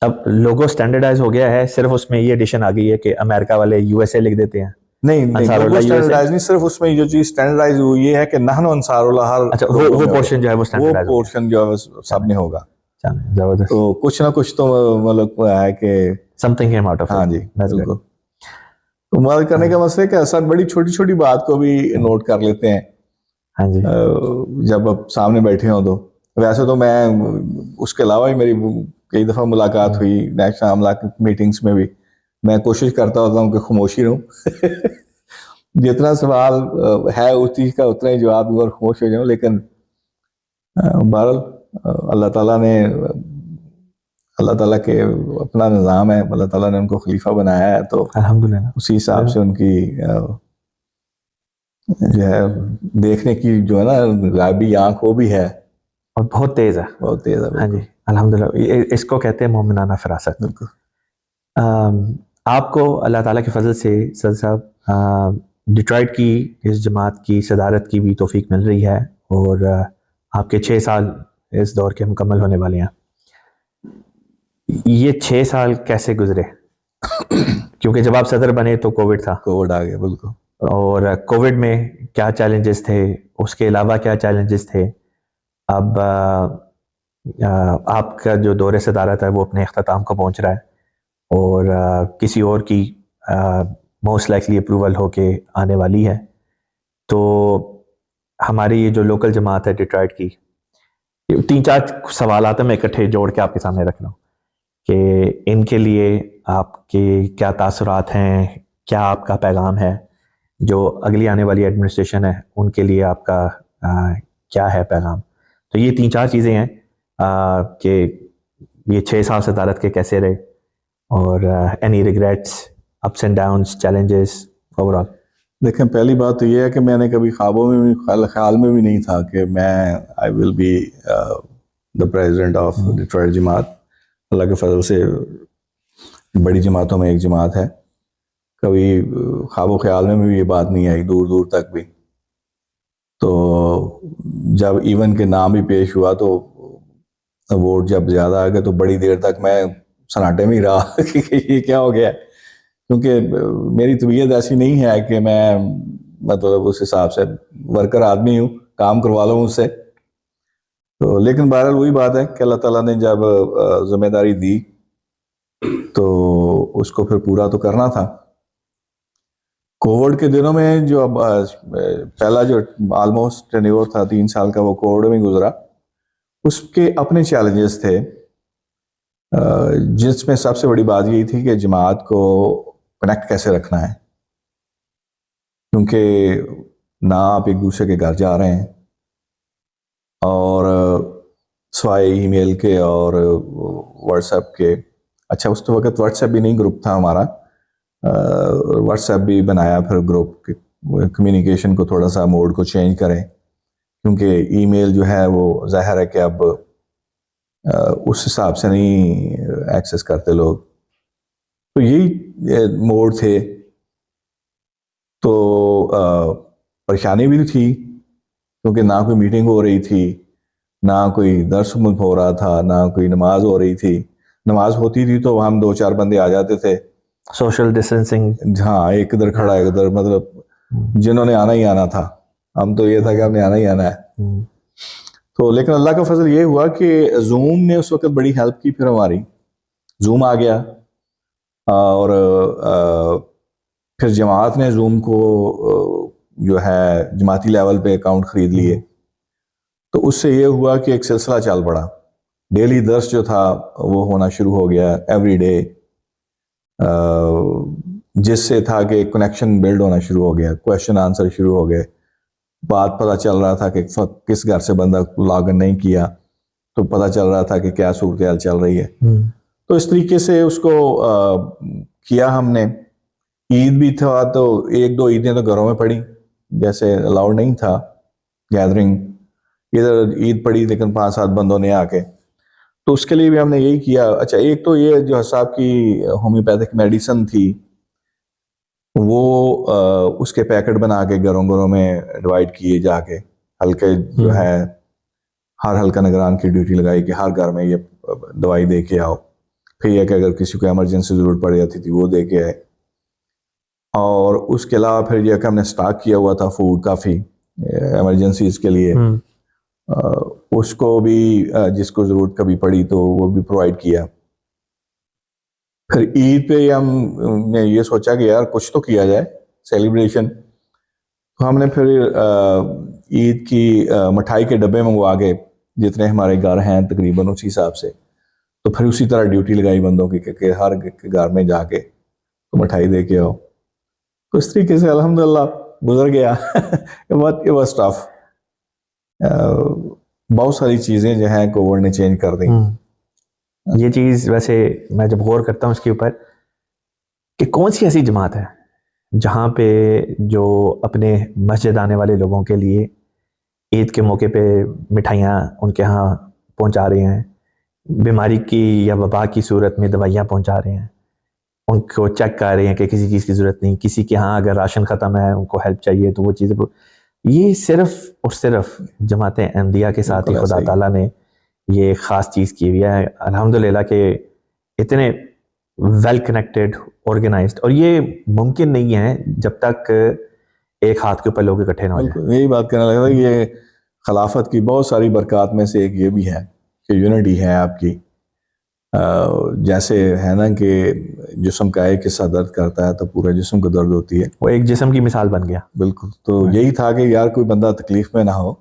اب لوگو سٹینڈرڈائز ہو گیا ہے, صرف اس میں یہ ایڈیشن آ گئی ہے کہ امریکہ والے USA لکھ دیتے ہیں. نہیں سٹینڈرڈائز نہیں, صرف اس میں جو چیز سٹینڈرڈائز ہوئی یہ ہے کہ نحن انصار اللہ وہ پورشن جو ہے وہ سٹینڈرڈائز, وہ پورشن جو ہے سب میں ہوگا. زبردست. تو کچھ نہ کچھ تو مطلب ہے کہ some thing came out of. ہاں جی بالکل. تو مدد کرنے کا مسئلہ ہے کہ ایسا بڑی چھوٹی چھوٹی بات کو بھی نوٹ کر لیتے ہیں. ہاں جی, جب اب سامنے بیٹھے ہوں تو ویسے تو میں اس کے علاوہ ہی میری کئی دفعہ ملاقات ہوئی نیشنل عملہ میٹنگس میں بھی, میں کوشش کرتا ہوتا ہوں کہ خاموشی رہوں. جتنا سوال ہے اس چیز کا اتنا ہی جواب دوں اور خاموش ہو جاؤں. لیکن بہرحال اللہ تعالیٰ کے اپنا نظام ہے, اللہ تعالیٰ نے ان کو خلیفہ بنایا ہے, تو الحمدللہ اسی حساب سے ان کی جو ہے دیکھنے کی جو ہے نا غائبی آنکھ وہ بھی ہے, اور بہت تیز ہے. بہت تیز ہے. ہاں جی الحمدللہ, اس کو کہتے ہیں مومنانہ فراست. بالکل. آپ کو اللہ تعالیٰ کے فضل سے سر صاحب ڈیٹرائٹ کی اس جماعت کی صدارت کی بھی توفیق مل رہی ہے, اور آپ کے 6 سال اس دور کے مکمل ہونے والے ہیں. یہ 6 سال کیسے گزرے؟ کیونکہ جب آپ صدر بنے تو کووڈ تھا. کووڈ آ گیا بالکل. اور کووڈ میں کیا چیلنجز تھے, اس کے علاوہ کیا چیلنجز تھے؟ اب آپ کا جو دور صدارت ہے وہ اپنے اختتام کو پہنچ رہا ہے, اور کسی اور کی موسٹ لائکلی اپروول ہو کے آنے والی ہے. تو ہماری یہ جو لوکل جماعت ہے ڈیٹرائٹ کی, 3-4 سوالات میں اکٹھے جوڑ کے آپ کے سامنے رکھ رہا ہوں کہ ان کے لیے آپ کے کیا تاثرات ہیں, کیا آپ کا پیغام ہے, جو اگلی آنے والی ایڈمنسٹریشن ہے ان کے لیے آپ کا کیا ہے پیغام. تو یہ 3-4 چیزیں ہیں کہ یہ 6 سال صدارت کے کیسے رہے, اور any regrets, ups and downs, challenges over all. دیکھیں پہلی بات تو یہ ہے کہ میں نے کبھی خوابوں میں بھی خیال میں بھی نہیں تھا کہ میں I will be the president of Detroit جماعت. اللہ کے فضل سے بڑی جماعتوں میں ایک جماعت ہے. کبھی خواب و خیال میں بھی یہ بات نہیں آئی دور دور تک بھی. تو جب ایون کے نام بھی پیش ہوا تو ووٹ جب زیادہ آ گئے تو بڑی دیر تک میں سناٹے میں ہی رہا کہ یہ کیا ہو گیا. کیونکہ میری طبیعت ایسی نہیں ہے کہ میں مطلب اس حساب سے ورکر آدمی ہوں, کام کروا لوں مجھ سے. تو لیکن بہرحال وہی بات ہے کہ اللہ تعالیٰ نے جب ذمہ داری دی تو اس کو پھر پورا تو کرنا تھا. کووڈ کے دنوں میں جو اب پہلا جو آلموسٹ ٹینیور تھا 3 سال کا وہ کووڈ میں گزرا, اس کے اپنے چیلنجز تھے, جس میں سب سے بڑی بات یہی تھی کہ جماعت کو کنیکٹ کیسے رکھنا ہے. کیونکہ نہ آپ ایک دوسرے کے گھر جا رہے ہیں اور سوائے ای میل کے اور واٹس ایپ کے. اچھا اس وقت واٹس ایپ بھی نہیں, گروپ تھا ہمارا, واٹس ایپ بھی بنایا پھر گروپ کمیونیکیشن کو تھوڑا سا موڈ کو چینج کریں, کیونکہ ای میل جو ہے وہ ظاہر ہے کہ اب اس حساب سے نہیں ایکسیس کرتے لوگ. تو یہی موڈ تھے. تو پریشانی بھی تھی کیونکہ نہ کوئی میٹنگ ہو رہی تھی, نہ کوئی درس ہو رہا تھا, نہ کوئی نماز ہو رہی تھی. نماز ہوتی تھی تو ہم 2-4 بندے آ جاتے تھے, سوشل ڈسٹینسنگ, ہاں ایک ادھر کھڑا ایک ادھر, مطلب جنہوں نے آنا ہی آنا تھا. ہم تو یہ تھا کہ ہم نے آنا ہی آنا ہے. تو لیکن اللہ کا فضل یہ ہوا کہ زوم نے اس وقت بڑی ہیلپ کی. پھر ہماری زوم آ گیا اور پھر جماعت نے زوم کو جو ہے جماعتی لیول پہ اکاؤنٹ خرید لیے. تو اس سے یہ ہوا کہ ایک سلسلہ چل پڑا. ڈیلی درس جو تھا وہ ہونا شروع ہو گیا ایوری ڈے, جس سے تھا کہ کنیکشن بلڈ ہونا شروع ہو گیا, کویشچن آنسر شروع ہو گئے. بات پتہ چل رہا تھا کہ کس گھر سے بندہ لاگ ان نہیں کیا تو پتہ چل رہا تھا کہ کیا صورتحال چل رہی ہے. تو اس طریقے سے اس کو کیا ہم نے. عید بھی تھا تو 1-2 عیدیں تو گھروں میں پڑی, جیسے الاؤڈ نہیں تھا گیدرنگ. ادھر عید پڑی لیکن 5-7 بندوں نے آ کے, تو اس کے لیے بھی ہم نے یہی کیا. اچھا ایک تو یہ جو حساب کی ہومیوپیتھک میڈیسن تھی وہ اس کے پیکٹ بنا کے گھروں گھروں میں ڈیوائیڈ کیے جا کے. ہلکے جو ہے ہر حلقہ نگران کی ڈیوٹی لگائی کہ ہر گھر میں یہ دوائی دے کے آؤ. پھر یہ کہ اگر کسی کو ایمرجنسی ضرورت پڑ جاتی تھی وہ دے کے آئے. اور اس کے علاوہ پھر یہ کہ ہم نے سٹاک کیا ہوا تھا فوڈ کافی ایمرجنسیز کے لیے, اس کو بھی جس کو ضرورت کبھی پڑی تو وہ بھی پرووائڈ کیا. پھر عید پہ ہم نے یہ سوچا کہ یار کچھ تو کیا جائے سیلیبریشن. تو ہم نے پھر عید کی مٹھائی کے ڈبے منگوا کے جتنے ہمارے گھر ہیں تقریباً اسی حساب سے, تو پھر اسی طرح ڈیوٹی لگائی بندوں کی کہ ہر گھر میں جا کے تو مٹھائی دے کے آؤ. تو اس طریقے سے الحمدللہ گزر گیا. It was tough. بہت ساری چیزیں جو ہیں کووڈ نے چینج کر دیں. یہ چیز ویسے میں جب غور کرتا ہوں اس کے اوپر کہ کون سی ایسی جماعت ہے جہاں پہ جو اپنے مسجد آنے والے لوگوں کے لیے عید کے موقع پہ مٹھائیاں ان کے ہاں پہنچا رہے ہیں, بیماری کی یا وبا کی صورت میں دوائیاں پہنچا رہے ہیں, ان کو چیک کر رہے ہیں کہ کسی چیز کی ضرورت نہیں, کسی کے ہاں اگر راشن ختم ہے ان کو ہیلپ چاہیے تو وہ چیزیں. یہ صرف اور صرف جماعت احمدیہ کے ساتھ ہی خدا تعالیٰ نے یہ خاص چیز کی ہوئی ہے الحمدللہ کہ اتنے ویل کنیکٹڈ آرگنائزڈ. اور یہ ممکن نہیں ہے جب تک ایک ہاتھ کے اوپر لوگ اکٹھے نہ ہو جائیں. یہی بات کرنے لگا, یہ خلافت کی بہت ساری برکات میں سے ایک یہ بھی ہے کہ یونٹی ہے آپ کی. جیسے ہے نا کہ جسم کا ایک حصہ درد کرتا ہے تو پورے جسم کو درد ہوتی ہے, وہ ایک جسم کی مثال بن گیا. بالکل. تو یہی تھا کہ یار کوئی بندہ تکلیف میں نہ ہو,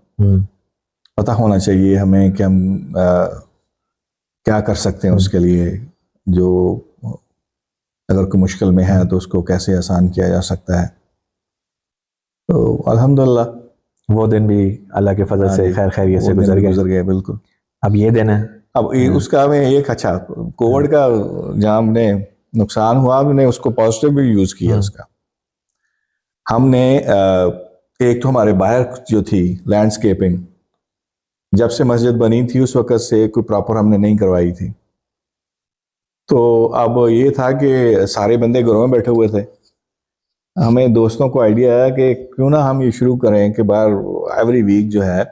پتہ ہونا چاہیے ہمیں کہ ہم کیا کر سکتے ہیں اس کے لیے, جو اگر کوئی مشکل میں ہے تو اس کو کیسے آسان کیا جا سکتا ہے. تو الحمدللہ وہ دن بھی اللہ کے فضل سے خیر خیریت سے گزر گئے. بالکل. اب یہ دن ہے, اب اس کا میں ایک اچھا کووڈ کا جہاں ہم نے نقصان ہوا, ہم نے اس کو پازیٹیو بھی یوز کیا اس کا. ہم نے ایک تو ہمارے باہر جو تھی لینڈسکیپنگ، جب سے مسجد بنی تھی اس وقت سے کوئی پراپر ہم نے نہیں کروائی تھی. تو اب یہ تھا کہ سارے بندے گھروں میں بیٹھے ہوئے تھے. ہمیں دوستوں کو آئیڈیا آیا کہ کیوں نہ ہم یہ شروع کریں کہ باہر ایوری ویک جو ہے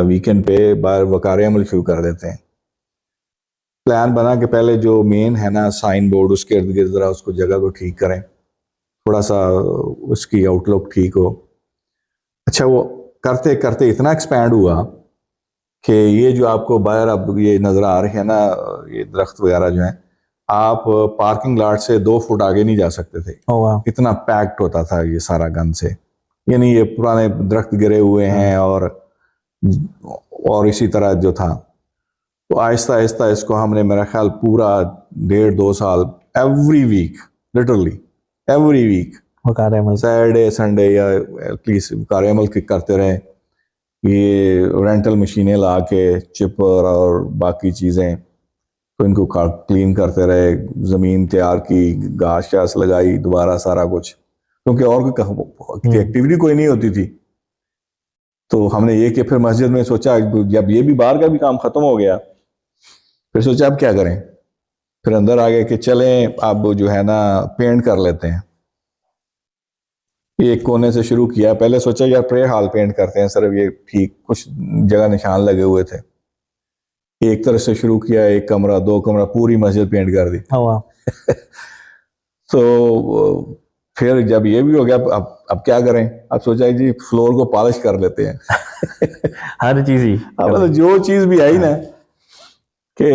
ویکینڈ پہ باہر وقار عمل شروع کر دیتے ہیں. پلان بنا کہ پہلے جو مین ہے نا سائن بورڈ، اس کے ارد گرد ذرا اس کو جگہ کو ٹھیک کریں، تھوڑا سا اس کی آؤٹ لک ٹھیک ہو. اچھا وہ کرتے کرتے اتنا ایکسپینڈ ہوا کہ یہ جو آپ کو باہر اب یہ نظر آ رہے ہیں نا یہ درخت وغیرہ جو ہیں، آپ پارکنگ لاٹ سے 2 فٹ آگے نہیں جا سکتے تھے. اتنا پیکڈ ہوتا تھا یہ سارا گند سے. یعنی یہ پرانے درخت گرے ہوئے ہیں اور اسی طرح جو تھا. تو آہستہ آہستہ اس کو ہم نے میرا خیال پورا 1.5-2 سال every week, literally every week Saturday Sunday یا ایٹ لیسٹ وقار عمل کرتے رہے. یہ رینٹل مشینیں لا کے چپر اور باقی چیزیں تو ان کو کلین کرتے رہے، زمین تیار کی، گھاس شاس لگائی دوبارہ سارا کچھ، کیونکہ اور کوئی ایکٹیویٹی کوئی نہیں ہوتی تھی. تو ہم نے یہ کہ پھر مسجد میں سوچا جب یہ بھی باہر کا بھی کام ختم ہو گیا، پھر سوچا اب کیا کریں. پھر اندر آ گئے کہ چلیں اب جو ہے نا پینٹ کر لیتے ہیں. ایک کونے سے شروع کیا. پہلے سوچا یار پرے ہال پینٹ کرتے ہیں، صرف یہ ٹھیک کچھ جگہ نشان لگے ہوئے تھے. ایک طرف سے شروع کیا، 1 کمرہ 2 کمرہ پوری مسجد پینٹ کر دی. تو پھر جب یہ بھی ہو گیا اب کیا کریں. اب سوچا جی فلور کو پالش کر لیتے ہیں. ہر چیز ہی اب جو چیز بھی آئی نا کہ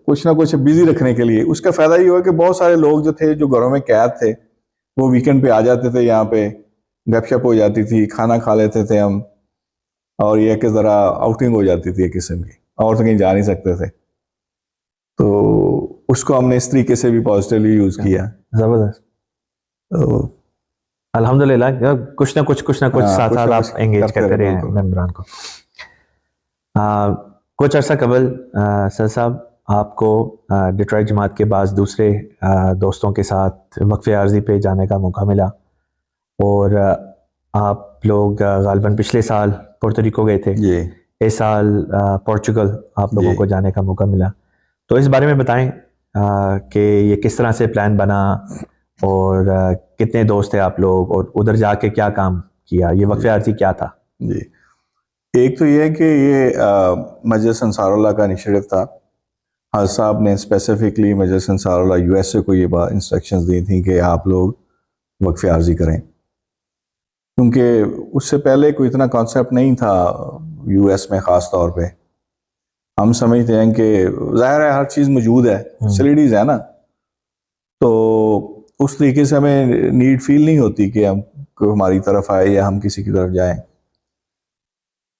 کچھ نہ کچھ بزی رکھنے کے لیے. اس کا فائدہ یہ ہوا کہ بہت سارے لوگ جو تھے جو گھروں میں قید تھے وہ ویکنڈ پہ آ جاتے تھے، یہاں پہ گپ شپ ہو جاتی تھی، کھانا کھا لیتے تھے ہم، اور یہ کہ ذرا آؤٹنگ ہو جاتی تھی ایک قسم کی، اور تو کہیں جا نہیں سکتے تھے. تو اس کو ہم نے اس طریقے سے بھی پازیٹیولی یوز کیا. زبردست. الحمدللہ کچھ نہ کچھ ساتھ ساتھ آپ انگیج کرتے رہے ہیں ممبران کو. کچھ عرصہ قبل سر صاحب آپ کو ڈیٹرائٹ جماعت کے بعض دوسرے دوستوں کے ساتھ وقفے عارضی پہ جانے کا موقع ملا، اور آپ لوگ غالباً پچھلے سال پورٹوریکو گئے تھے. اس سال پورچوگل آپ لوگوں کو جانے کا موقع ملا. تو اس بارے میں بتائیں کہ یہ کس طرح سے پلان بنا، اور کتنے دوست تھے آپ لوگ، اور ادھر جا کے کیا کام کیا، یہ وقفے عارضی کیا تھا؟ جی ایک تو یہ کہ یہ مجلس انصار اللہ کا انیشیٹو تھا. حاج صاحب نے اسپیسیفکلی مجلس انصار اللہ یو ایس اے کو یہ انسٹرکشنز دی تھیں کہ آپ لوگ وقفے عارضی کریں، کیونکہ اس سے پہلے کوئی اتنا کانسیپٹ نہیں تھا یو ایس میں. خاص طور پہ ہم سمجھتے ہیں کہ ظاہر ہے ہر چیز موجود ہے، فیسلٹیز ہے نا، تو اس طریقے سے ہمیں نیڈ فیل نہیں ہوتی کہ ہم کوئی ہماری طرف آئے یا ہم کسی کی طرف جائیں.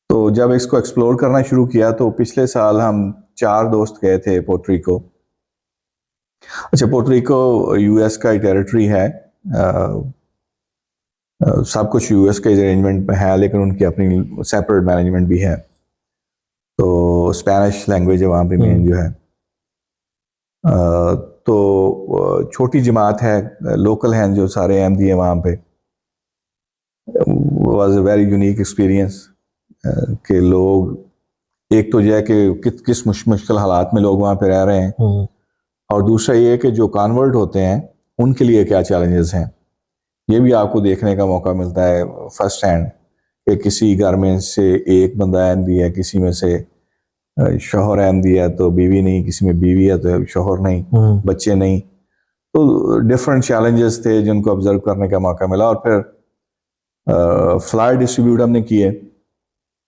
تو جب اس کو ایکسپلور کرنا شروع کیا تو پچھلے سال ہم 4 دوست گئے تھے پورٹوریکو. اچھا پورٹوریکو یو ایس کا ٹیریٹری ہے، سب کچھ یو ایس کے ارینجمنٹ میں ہے، لیکن ان کی اپنی سیپریٹ مینجمنٹ بھی ہے. تو اسپینش لینگویج ہے وہاں پہ مین جو ہے. تو چھوٹی جماعت ہے، لوکل ہیں جو سارے احمدی ہیں وہاں پہ. Was a very unique experience کہ لوگ ایک تو یہ ہے کہ کس مشکل حالات میں لوگ وہاں پہ رہ رہے ہیں، اور دوسرا یہ کہ جو کانورٹ ہوتے ہیں ان کے لیے کیا چیلنجز ہیں. یہ بھی آپ کو دیکھنے کا موقع ملتا ہے فرسٹ ہینڈ کہ کسی گھر میں سے ایک بندہ احمدی ہے، کسی میں سے شوہر احمدی ہے تو بیوی نہیں، کسی میں بیوی ہے تو شوہر نہیں، بچے نہیں. تو ڈفرینٹ چیلنجز تھے جن کو آبزرو کرنے کا موقع ملا. اور پھر فلائر ڈسٹریبیوٹ ہم نے کیے.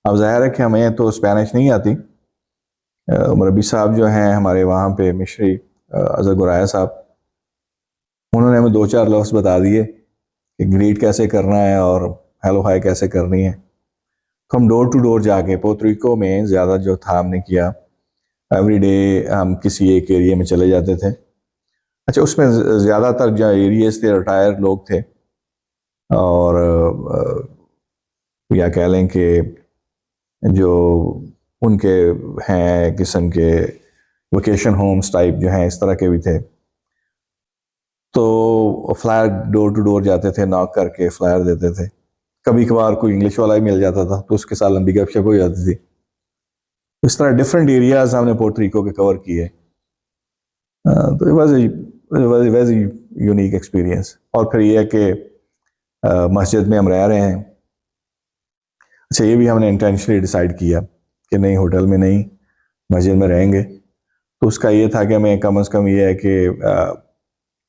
اب ظاہر ہے کہ ہمیں تو اسپینش نہیں آتی. مربی صاحب جو ہیں ہمارے وہاں پہ مشری اظہر گرایا صاحب، انہوں نے ہمیں 2-4 لفظ بتا دیے کہ گریٹ کیسے کرنا ہے اور ہیلو ہائی کیسے کرنی ہے. تو ہم ڈور ٹو ڈور جا کے پورٹوریکو میں زیادہ جو تھا ہم نے کیا. ایوری ڈے ہم کسی ایک ایریے میں چلے جاتے تھے. اچھا اس میں زیادہ تر جو ایریاز تھے ریٹائر لوگ تھے، اور یا کہہ لیں کہ جو ان کے ہیں قسم کے ویکیشن ہومز ٹائپ جو ہیں اس طرح کے بھی تھے. تو فلائر ڈور ٹو ڈور جاتے تھے, ناک کر کے فلائر دیتے تھے. کبھی کبھار کوئی انگلش والا ہی مل جاتا تھا تو اس کے ساتھ لمبی گپ شپ ہو جاتی تھی. اس طرح ڈفرینٹ ایریاز ہم نے پورٹو ریکو کے کور کیے. تو it was a very unique experience. اور پھر یہ ہے کہ مسجد میں ہم رہ رہے ہیں. اچھا, یہ بھی ہم نے انٹینشنلی ڈیسائیڈ کیا کہ نہیں, ہوٹل میں نہیں, مسجد میں رہیں گے. تو اس کا یہ تھا کہ ہمیں کم از کم یہ ہے کہ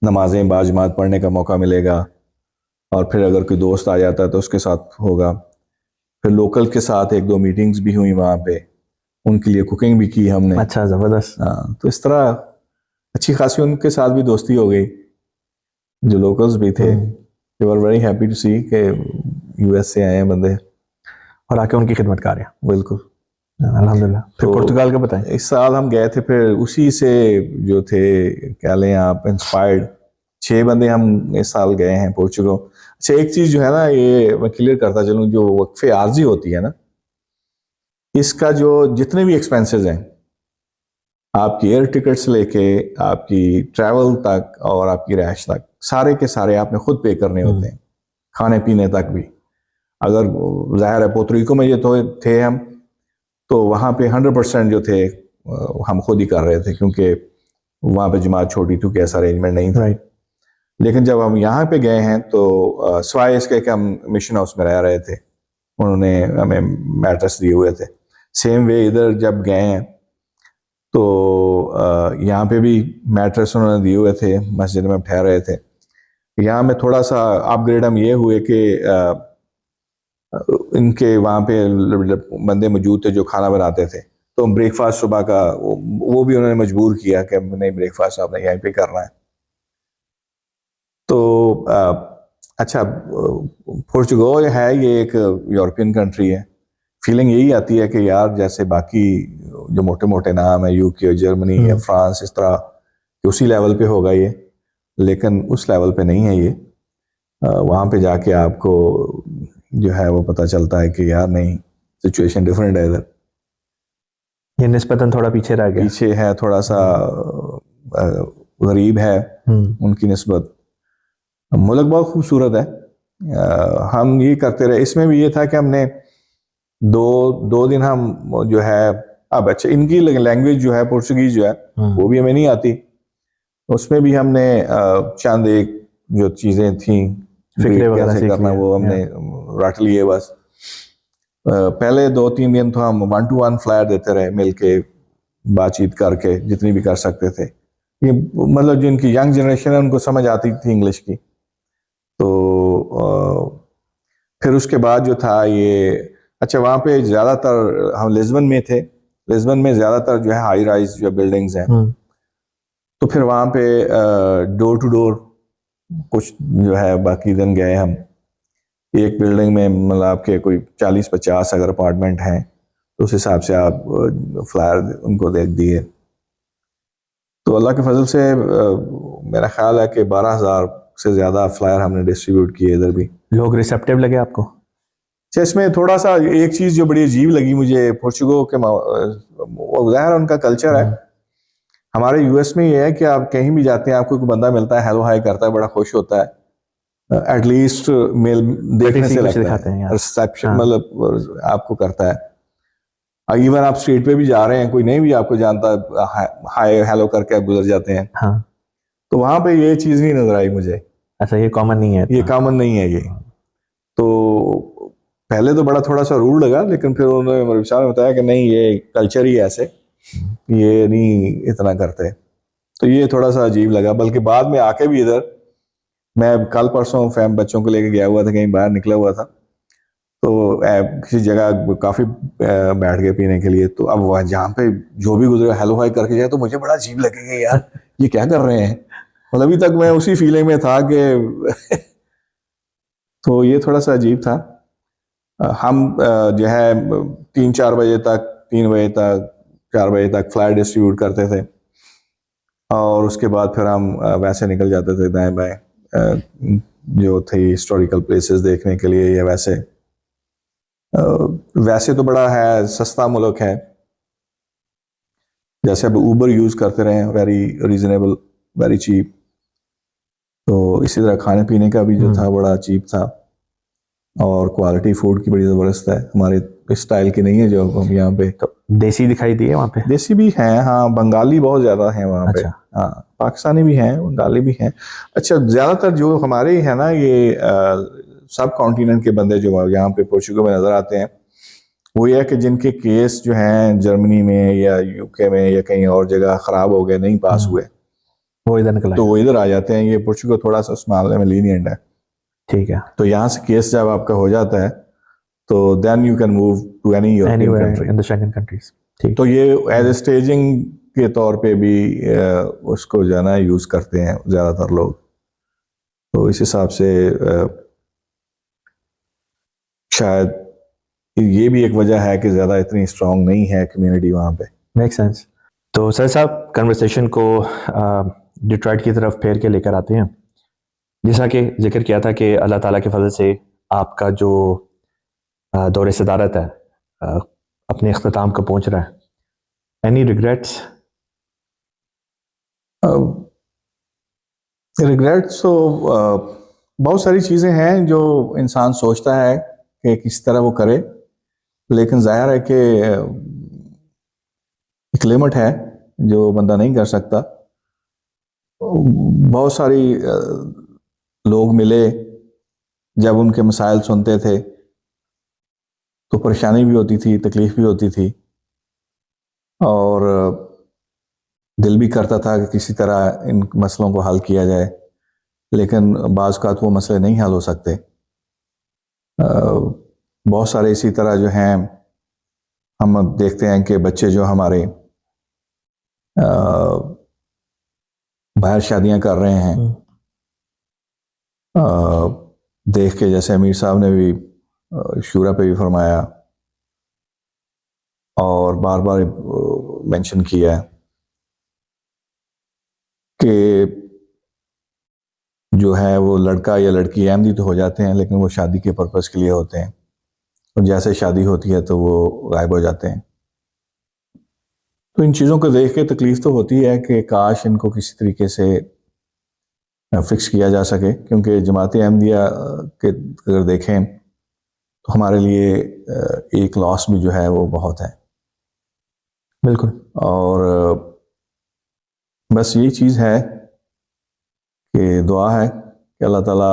نمازیں باجماعت پڑھنے کا موقع ملے گا, اور پھر اگر کوئی دوست آ جاتا ہے تو اس کے ساتھ ہوگا. پھر لوکل کے ساتھ 1-2 میٹنگز بھی ہوئی وہاں پہ, ان کے لیے کوکنگ بھی کی ہم نے. اچھا, زبردست. تو اس طرح اچھی خاصی ان کے ساتھ بھی دوستی ہو گئی, جو لوکلز بھی تھے. they were very happy to see کہ یو ایس سے آئے ہیں بندے, اور آ کے ان کی خدمت کار ہیں. بالکل, الحمدللہ. پھر پرتگال کا بتائیں. اس سال ہم گئے تھے, پھر اسی سے جو تھے کیا لیں آپ, انسپائرڈ 6 بندے ہم اس سال گئے ہیں پورچوگل. اچھا, ایک چیز جو ہے نا, یہ میں کلیئر کرتا چلوں, جو وقفے عارضی ہوتی ہے نا, اس کا جو جتنے بھی ایکسپینسز ہیں, آپ کی ایئر ٹکٹ سے لے کے آپ کی ٹریول تک اور آپ کی رہائش تک, سارے کے سارے آپ نے خود پے کرنے ہوتے ہیں, کھانے پینے تک بھی. اگر ظاہر ہے پورٹو ریکو میں یہ تو تھے ہم, تو وہاں پہ 100% جو تھے ہم خود ہی کر رہے تھے, کیونکہ وہاں پہ جماعت چھوٹی تھی کہ ایسا ارینجمنٹ نہیں تھا. لیکن جب ہم یہاں پہ گئے ہیں تو سوائے اس کے کہ ہم مشن ہاؤس میں رہ رہے تھے, انہوں نے ہمیں میٹرس دیے ہوئے تھے. سیم وے ادھر جب گئے ہیں تو یہاں پہ بھی میٹرس انہوں نے دیے ہوئے تھے, مسجد میں ہم ٹھہر رہے تھے. یہاں میں تھوڑا سا اپ گریڈ ہم یہ ہوئے کہ ان کے وہاں پہ بندے موجود تھے جو کھانا بناتے تھے, تو بریک فاسٹ صبح کا وہ بھی انہوں نے مجبور کیا کہ نہیں, بریک فاسٹ آپ نے یہیں پہ کرنا ہے. تو اچھا, پورچوگل ہے یہ ایک یورپین کنٹری ہے. فیلنگ یہی آتی ہے کہ یار جیسے باقی جو موٹے موٹے نام ہیں, یو کے, جرمنی یا فرانس, اس طرح کہ اسی لیول پہ ہوگا یہ, لیکن اس لیول پہ نہیں ہے یہ. وہاں پہ جا کے آپ کو جو ہے وہ پتہ چلتا ہے کہ یار نہیں, سچویشن ڈیفرنٹ ہے ادھر. یہ نسبتاً تھوڑا پیچھے رہ گیا, پیچھے ہے, تھوڑا سا غریب ہے ان کی نسبت. ملک بہت خوبصورت ہے. ہم یہ کرتے رہے. اس میں بھی یہ تھا کہ ہم نے دو دن ہم جو ہے, اب اچھا ان کی لینگویج جو ہے پورچوگیز جو ہے وہ بھی ہمیں نہیں آتی, اس میں بھی ہم نے چند ایک جو چیزیں تھیں فکرے وغیرہ کیسے کرنا وہ ہم نے رٹ لیے. بس پہلے 2-3 دن تو ہم 1-to-1 فلائر دیتے رہے, مل کے بات چیت کر کے جتنی بھی کر سکتے تھے. یہ مطلب جو ان کی ینگ جنریشن ہے ان کو سمجھ آتی تھی انگلش کی. تو پھر اس کے بعد جو تھا یہ, اچھا وہاں پہ زیادہ تر ہم لزبن میں تھے, لزبن میں زیادہ تر جو ہے ہائی رائز جو بلڈنگز ہیں, تو پھر وہاں پہ ڈور ٹو ڈور کچھ جو ہے باقی دن گئے ہم. ایک بلڈنگ میں مطلب آپ کے کوئی 40-50 اگر اپارٹمنٹ ہیں تو اس حساب سے آپ فلائر ان کو دے دیے. تو اللہ کے فضل سے میرا خیال ہے کہ 12,000 سے زیادہ فلائر ہم نے ڈسٹریبیوٹ کیے ادھر بھی. لوگ ریسیپٹیو لگے آپ کو؟ اس میں تھوڑا سا ایک چیز جو بڑی عجیب لگی مجھے پورچوگل کے, ظاہر ان کا کلچر ہے. ہمارے یو ایس میں یہ ہے کہ آپ کہیں بھی جاتے ہیں, آپ کو کوئی بندہ ملتا ہے, ہیلو ہائی کرتا ہے, بڑا خوش ہوتا ہے, ایٹ لیسٹ میل دیکھنے سے لگتا ہے, ریسیپشن مطلب آپ کو کرتا ہے. ایون آپ اسٹریٹ پہ بھی جا رہے ہیں, کوئی نہیں بھی آپ کو جانتا, ہائی ہیلو کر کے آپ گزر جاتے ہیں. تو وہاں پہ یہ چیز نہیں نظر آئی مجھے. اچھا, یہ کامن نہیں ہے, یہ کامن نہیں ہے یہ. تو پہلے تو بڑا تھوڑا سا روڈ لگا, لیکن پھر انہوں نے میرے بتایا کہ نہیں, یہ کلچر ہی ایسے, یہ نہیں اتنا کرتے. تو یہ تھوڑا سا عجیب لگا. بلکہ بعد میں آ کے بھی ادھر میں کل پرسوں بچوں کو لے کے گیا ہوا تھا, کہیں باہر نکلا ہوا تھا, تو کسی جگہ کافی بیٹھ گئے پینے کے لیے. تو اب وہ جہاں پہ جو بھی گزرے ہیلو ہائی کر کے جائے تو مجھے بڑا عجیب لگے گا, یار یہ کیا کر رہے ہیں. مطلب ابھی تک میں اسی فیلنگ میں تھا کہ تو یہ تھوڑا سا عجیب تھا. ہم جو ہے 3-4 بجے تک 3 بجے تک 4 بجے تک فلائر ڈسٹریبیوٹ کرتے تھے, اور اس کے بعد پھر ہم ویسے نکل جاتے تھے دائیں بائیں جو تھی ہسٹوریکل پلیسز دیکھنے کے لیے. یا ویسے تو بڑا ہے, سستا ملک ہے. جیسے اب اوبر یوز کرتے رہے, ویری ریزنیبل, ویری چیپ. تو اسی طرح کھانے پینے کا بھی جو تھا بڑا چیپ تھا, اور کوالٹی فوڈ کی بڑی زبردست ہے, ہمارے اسٹائل کی نہیں ہے جو ہم یہاں پہ. تو دیسی دکھائی دیے وہاں پہ؟ دیسی بھی ہیں ہاں, بنگالی بہت زیادہ ہیں وہاں پہ. اچھا. ہاں پاکستانی بھی ہیں, بنگالی بھی ہیں. اچھا زیادہ تر جو ہمارے ہیں نا یہ سب کانٹیننٹ کے بندے جو یہاں پہ پورچوگل میں نظر آتے ہیں, وہ یہ ہے کہ جن کے کیس جو ہیں جرمنی میں یا یو کے میں یا کہیں اور جگہ خراب ہو گئے, نہیں پاس ہوئے, وہ ادھر نکل تو وہ ادھر آ جاتے ہیں. یہ پورچوگل تھوڑا سا اس معاملے میں لینینٹ ہے. ٹھیک ہے. تو یہاں سے کیس جب آپ کا ہو جاتا ہے تو then you can move to any European country in the Schengen countries. ٹھیک. تو یہ ایز اے اسٹیجنگ کے طور پہ بھی اس کو جو ہے نا یوز کرتے ہیں زیادہ تر لوگ. تو اس حساب سے شاید یہ بھی ایک وجہ ہے کہ زیادہ اتنی اسٹرانگ نہیں ہے کمیونٹی وہاں پہ. Make sense. تو سر صاحب کنورسیشن کو ڈیٹرائٹ کی طرف پھیر کے لے کر آتے ہیں. جیسا کہ ذکر کیا تھا کہ اللہ تعالیٰ کے فضل سے آپ کا جو دور صدارت ہے اپنے اختتام کو پہنچ رہا ہے. Any regrets? ریگریٹس تو بہت ساری چیزیں ہیں جو انسان سوچتا ہے کہ کس طرح وہ کرے, لیکن ظاہر ہے کہ ایک لمٹ ہے جو بندہ نہیں کر سکتا. بہت ساری لوگ ملے, جب ان کے مسائل سنتے تھے تو پریشانی بھی ہوتی تھی, تکلیف بھی ہوتی تھی, اور دل بھی کرتا تھا کہ کسی طرح ان مسئلوں کو حل کیا جائے, لیکن بعض اوقات وہ مسئلے نہیں حل ہو سکتے. بہت سارے اسی طرح جو ہیں ہم دیکھتے ہیں کہ بچے جو ہمارے باہر شادیاں کر رہے ہیں, دیکھ کے جیسے امیر صاحب نے بھی شورا پہ بھی فرمایا اور بار بار مینشن کیا کہ جو ہے وہ لڑکا یا لڑکی احمدی تو ہو جاتے ہیں, لیکن وہ شادی کے پرپس کے لیے ہوتے ہیں, اور جیسے شادی ہوتی ہے تو وہ غائب ہو جاتے ہیں. تو ان چیزوں کو دیکھ کے تکلیف تو ہوتی ہے کہ کاش ان کو کسی طریقے سے فکس کیا جا سکے, کیونکہ جماعت احمدیہ کے اگر دیکھیں تو ہمارے لیے ایک لاس بھی جو ہے وہ بہت ہے. بالکل. اور بس یہی چیز ہے کہ دعا ہے کہ اللہ تعالیٰ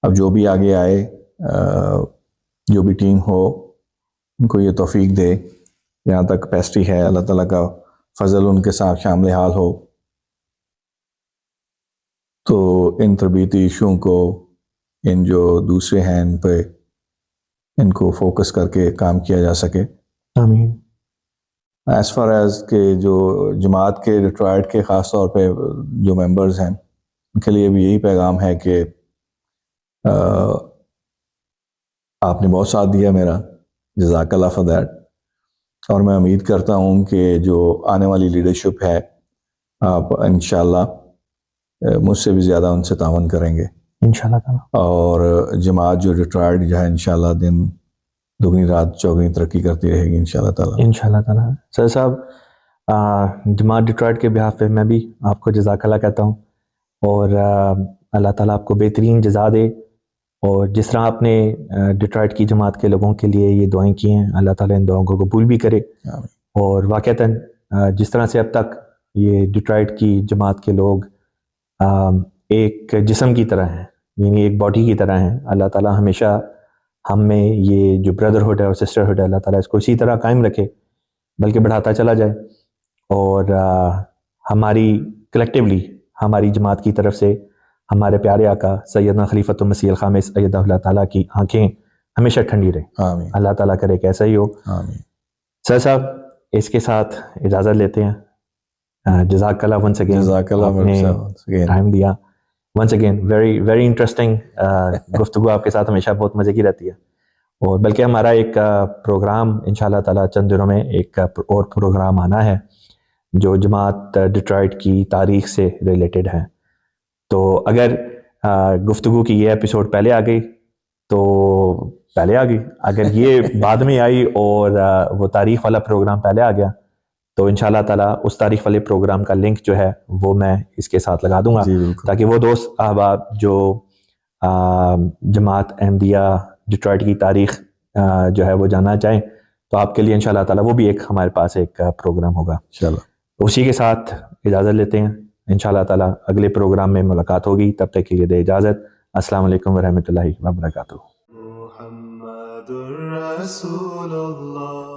اب جو بھی آگے آئے, جو بھی ٹیم ہو, ان کو یہ توفیق دے. جہاں تک کیپیسٹی ہے اللہ تعالیٰ کا فضل ان کے ساتھ شامل حال ہو, تو ان تربیتی ایشوؤں کو, ان جو دوسرے ہیں ان پہ, ان کو فوکس کر کے کام کیا جا سکے. آمین. ایز فار ایز کہ جو جماعت کے ڈیٹرائٹ کے خاص طور پہ جو ممبرز ہیں, ان کے لیے بھی یہی پیغام ہے کہ آپ نے بہت ساتھ دیا میرا, جزاک اللہ فار دیٹ. اور میں امید کرتا ہوں کہ جو آنے والی لیڈرشپ ہے آپ انشاءاللہ مجھ سے بھی زیادہ ان سے تعاون کریں گے انشاءاللہ تعالیٰ. اور جماعت جو ریٹائرڈ جو ہے انشاءاللہ دن دگنی رات چوگنی ترقی کرتی رہے گی انشاءاللہ تعالیٰ. انشاءاللہ تعالیٰ. سر صاحب جماعت ڈیٹرائٹ کے بہاف پہ میں بھی آپ کو جزاک اللہ کہتا ہوں, اور اللہ تعالیٰ آپ کو بہترین جزا دے. اور جس طرح آپ نے ڈیٹرائٹ کی جماعت کے لوگوں کے لیے یہ دعائیں کی ہیں, اللہ تعالیٰ ان دعاؤں کو قبول بھی کرے. اور واقعتاً جس طرح سے اب تک یہ ڈیٹرائٹ کی جماعت کے لوگ ایک جسم کی طرح ہیں, یعنی ایک باڈی کی طرح ہیں, اللہ تعالیٰ ہمیشہ ہم میں یہ جو بردرہڈ ہے اور سسٹرہڈ ہے, اللہ تعالیٰ اس کو اسی طرح قائم رکھے, بلکہ بڑھاتا چلا جائے. اور ہماری کلیکٹیولی ہماری جماعت کی طرف سے ہمارے پیارے آقا سیدنا خلیفۃ المسیح الخامس ایدہ اللہ تعالیٰ کی آنکھیں ہمیشہ ٹھنڈی رہیں. آمین. اللہ تعالیٰ کرے کہ ایسا ہی ہو. آمین. سر صاحب اس کے ساتھ اجازت لیتے ہیں. جزاک اللہ ونس اگین, جزاک اللہ آپ نے ٹائم دیا. Once again very very interesting گفتگو آپ کے ساتھ ہمیشہ بہت مزے کی رہتی ہے. اور بلکہ ہمارا ایک پروگرام انشاءاللہ تعالیٰ چند دنوں میں ایک اور پروگرام آنا ہے جو جماعت ڈیٹرائٹ کی تاریخ سے ریلیٹڈ ہے. تو اگر گفتگو کی یہ ایپیسوڈ پہلے آ گئی تو پہلے آ گئی, اگر یہ بعد میں آئی اور وہ تاریخ والا پروگرام پہلے آ گیا تو انشاءاللہ تعالیٰ اس تاریخ والے پروگرام کا لنک جو ہے وہ میں اس کے ساتھ لگا دوں گا، جی بالکل، تاکہ وہ دوست احباب جو جماعت احمدیہ ڈیٹرائٹ کی تاریخ جو ہے وہ جاننا چاہیں تو آپ کے لیے انشاءاللہ تعالیٰ وہ بھی ایک ہمارے پاس ایک پروگرام ہوگا. انشاءاللہ. اسی کے ساتھ اجازت لیتے ہیں، انشاءاللہ تعالیٰ اگلے پروگرام میں ملاقات ہوگی، تب تک کے لیے دے اجازت. السلام علیکم ورحمۃ اللہ وبرکاتہ. محمد رسول اللہ.